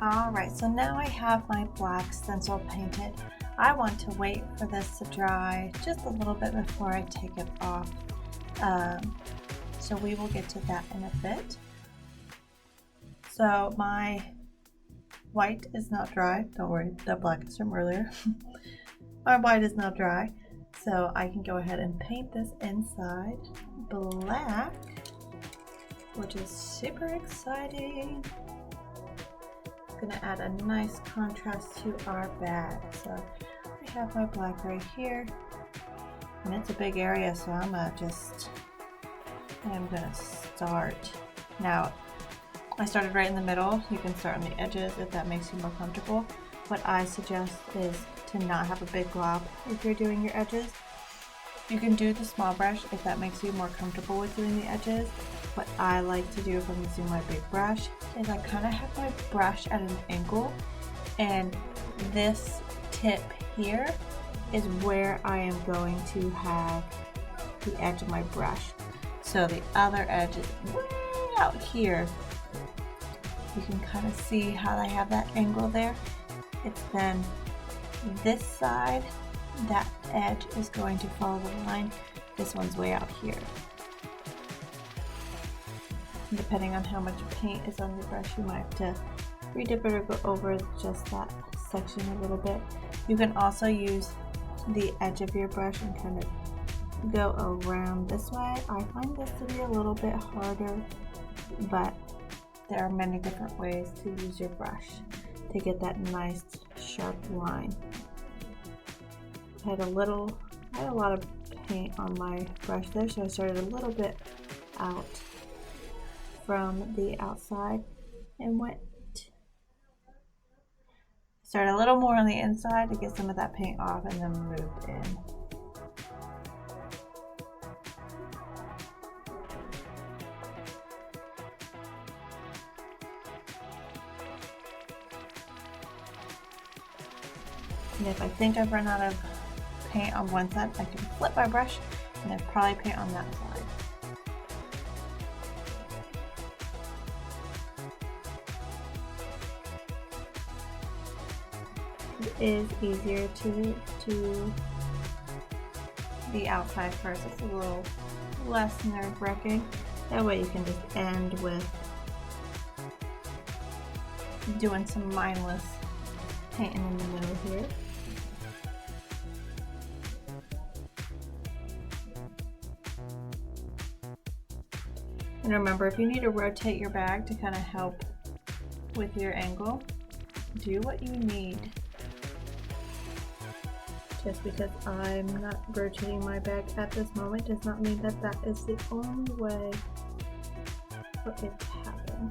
Alright, so now I have my black stencil painted. I want to wait for this to dry just a little bit before I take it off. So we will get to that in a bit. So my white is not dry. Don't worry, the black is from earlier. My white is not dry. So I can go ahead and paint this inside black. which is super exciting. Gonna add a nice contrast to our bag. So I have my black right here, and it's a big area, so I'm gonna start. Now, I started right in the middle. You can start on the edges if that makes you more comfortable. What I suggest is to not have a big glob if you're doing your edges. You can do the small brush if that makes you more comfortable with doing the edges. What I like to do if I'm using my big brush is I kind of have my brush at an angle, and this tip here is where I am going to have the edge of my brush. So the other edge is way out here. You can kind of see how I have that angle there. It's then this side, that edge is going to follow the line. This one's way out here. Depending on how much paint is on your brush, you might have to redip it or go over just that section a little bit. You can also use the edge of your brush and kind of go around this way. I find this to be a little bit harder, but there are many different ways to use your brush to get that nice sharp line. I had a lot of paint on my brush there, so I started a little bit out from the outside and started a little more on the inside to get some of that paint off, and then moved in. And if I think I've run out of paint on one side, I can flip my brush and then probably paint on that side. It is easier to do the outside first. It's a little less nerve-wracking. That way you can just end with doing some mindless painting in the middle here. And remember, if you need to rotate your bag to kind of help with your angle, do what you need. Just because I'm not rotating my bag at this moment does not mean that that is the only way for it to happen.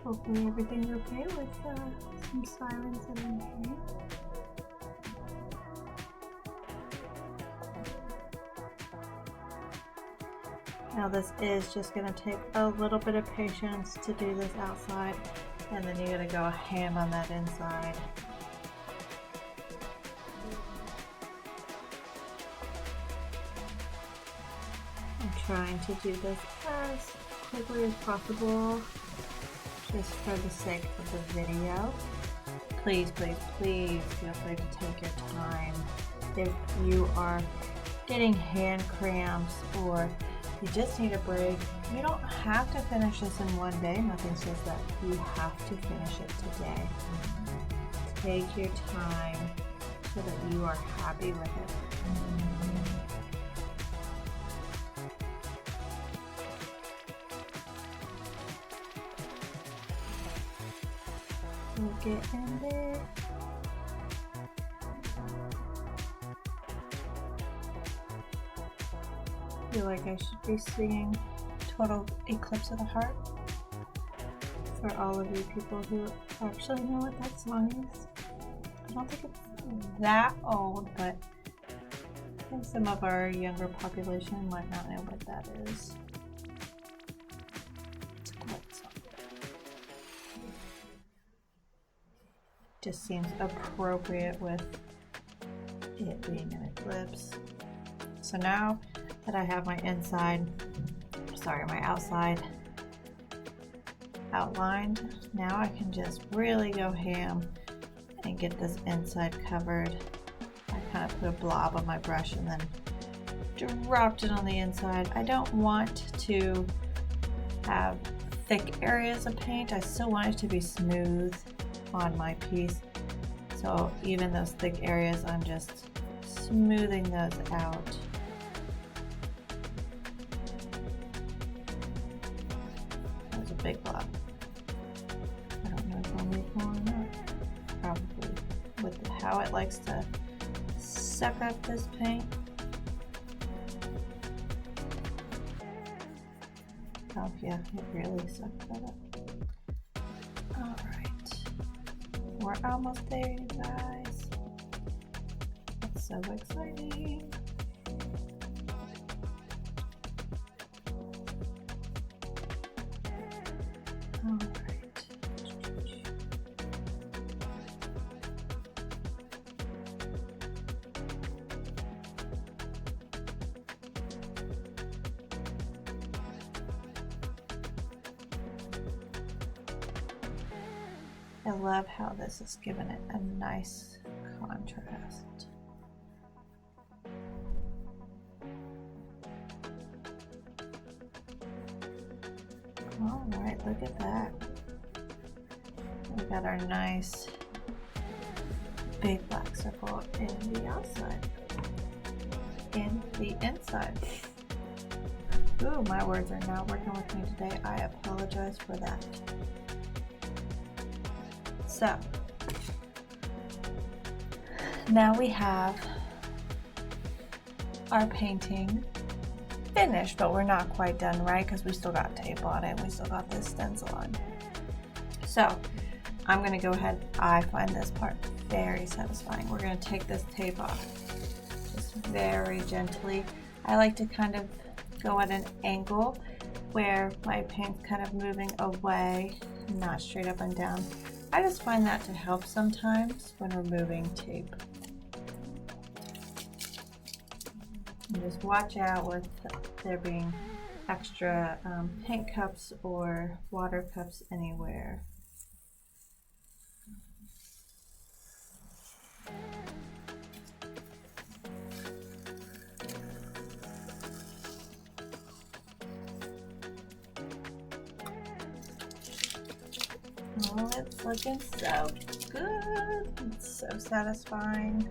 Hopefully everything's okay with some sirens in here. Now this is just going to take a little bit of patience to do this outside, and then you're going to go ham on that inside. I'm trying to do this as quickly as possible, just for the sake of the video. Please, please, please feel free to take your time. If you are getting hand cramps or you just need a break, you don't have to finish this in one day. Nothing says that you have to finish it today. Take your time so that you are happy with it. We'll get in there. I feel like I should be singing Total Eclipse of the Heart for all of you people who actually know what that song is. I don't think it's that old, but I think some of our younger population might not know what that is. It's a great song. Just seems appropriate with it being an eclipse. So now that I have my outside outlined, now I can just really go ham and get this inside covered. I kind of put a blob on my brush and then dropped it on the inside. I don't want to have thick areas of paint. I still want it to be smooth on my piece. So even those thick areas, I'm just smoothing those out. That was a big blob. I don't know if I'll need more or not. Probably. With how it likes to suck up this paint. Oh yeah, it really sucked that up. Alright. We're almost there, you guys. That's so exciting. Alright. I love how this is giving it a nice contrast. Alright, look at that. We got our nice big black circle in the outside. In the inside. Ooh, my words are not working with me today. I apologize for that. So, now we have our painting finished, but we're not quite done, right? Because we still got tape on it and we still got this stencil on. So, I'm going to go ahead. I find this part very satisfying. We're going to take this tape off just very gently. I like to kind of go at an angle where my paint's kind of moving away, not straight up and down. I just find that to help sometimes when removing tape. And just watch out with there being extra paint cups or water cups anywhere. Oh, it's looking so good. It's so satisfying.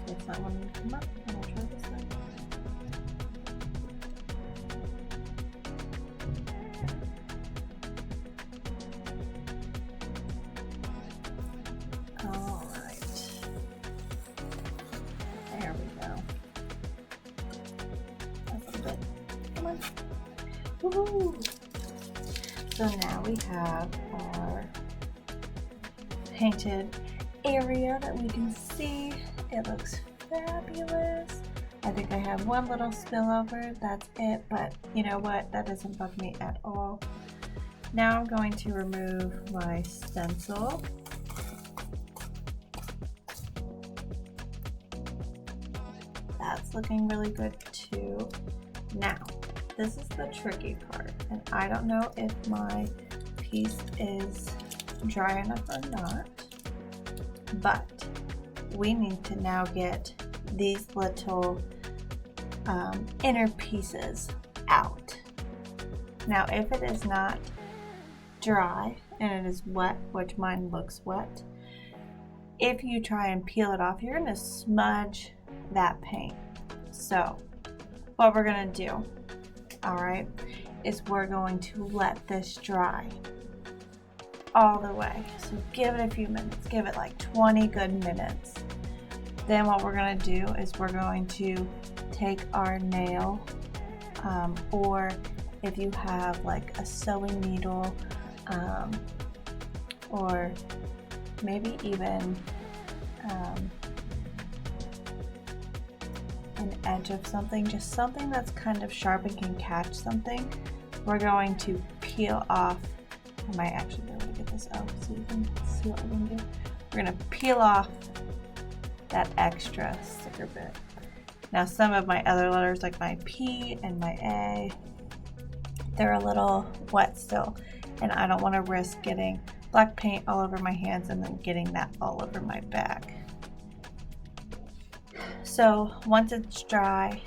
It's not wanting to come up. I'm gonna try this one. All right. There we go. That's a bit. Come on. Woohoo! So now we have our painted area that we can see. It looks fabulous. I think I have one little spillover, that's it, but you know what? That doesn't bug me at all. Now I'm going to remove my stencil. That's looking really good too. Now, this is the tricky part, and I don't know if my piece is dry enough or not, but we need to now get these little inner pieces out. Now, if it is not dry and it is wet, which mine looks wet, if you try and peel it off, you're going to smudge that paint. So what we're going to do, all right, is we're going to let this dry all the way. So give it a few minutes, give it like 20 good minutes. Then what we're going to do is we're going to take our nail, or if you have like a sewing needle, or maybe even an edge of something, just something that's kind of sharp and can catch something, we're going to peel off. I might actually be able to get this out so you can see what we're going to do. We're going to peel off that extra sticker bit. Now some of my other letters, like my P and my A, they're a little wet still, and I don't want to risk getting black paint all over my hands and then getting that all over my back. So once it's dry,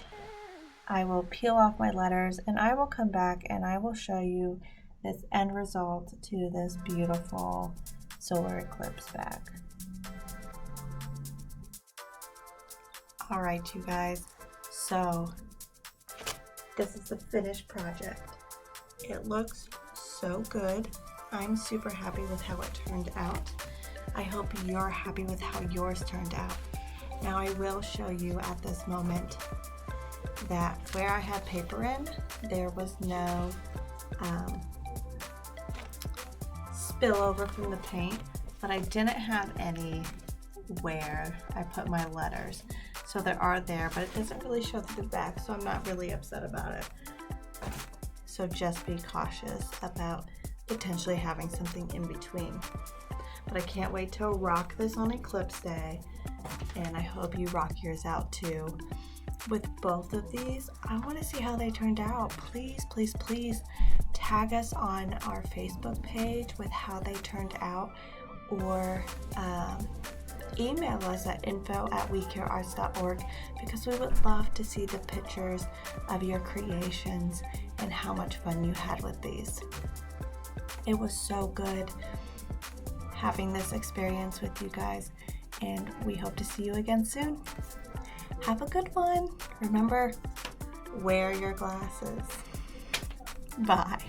I will peel off my letters and I will come back and I will show you this end result to this beautiful solar eclipse bag. All right, you guys, so this is the finished project. It looks so good. I'm super happy with how it turned out. I hope you're happy with how yours turned out. Now I will show you at this moment that where I had paper in, there was no spillover from the paint, but I didn't have any where I put my letters. So there are there, but it doesn't really show through the back, so I'm not really upset about it. So just be cautious about potentially having something in between. But I can't wait to rock this on Eclipse Day, and I hope you rock yours out too. With both of these, I want to see how they turned out. Please, please, please tag us on our Facebook page with how they turned out, or email us at info@wecarearts.org, because we would love to see the pictures of your creations and how much fun you had with these. It was so good having this experience with you guys, and we hope to see you again soon. Have a good one. Remember, wear your glasses. Bye.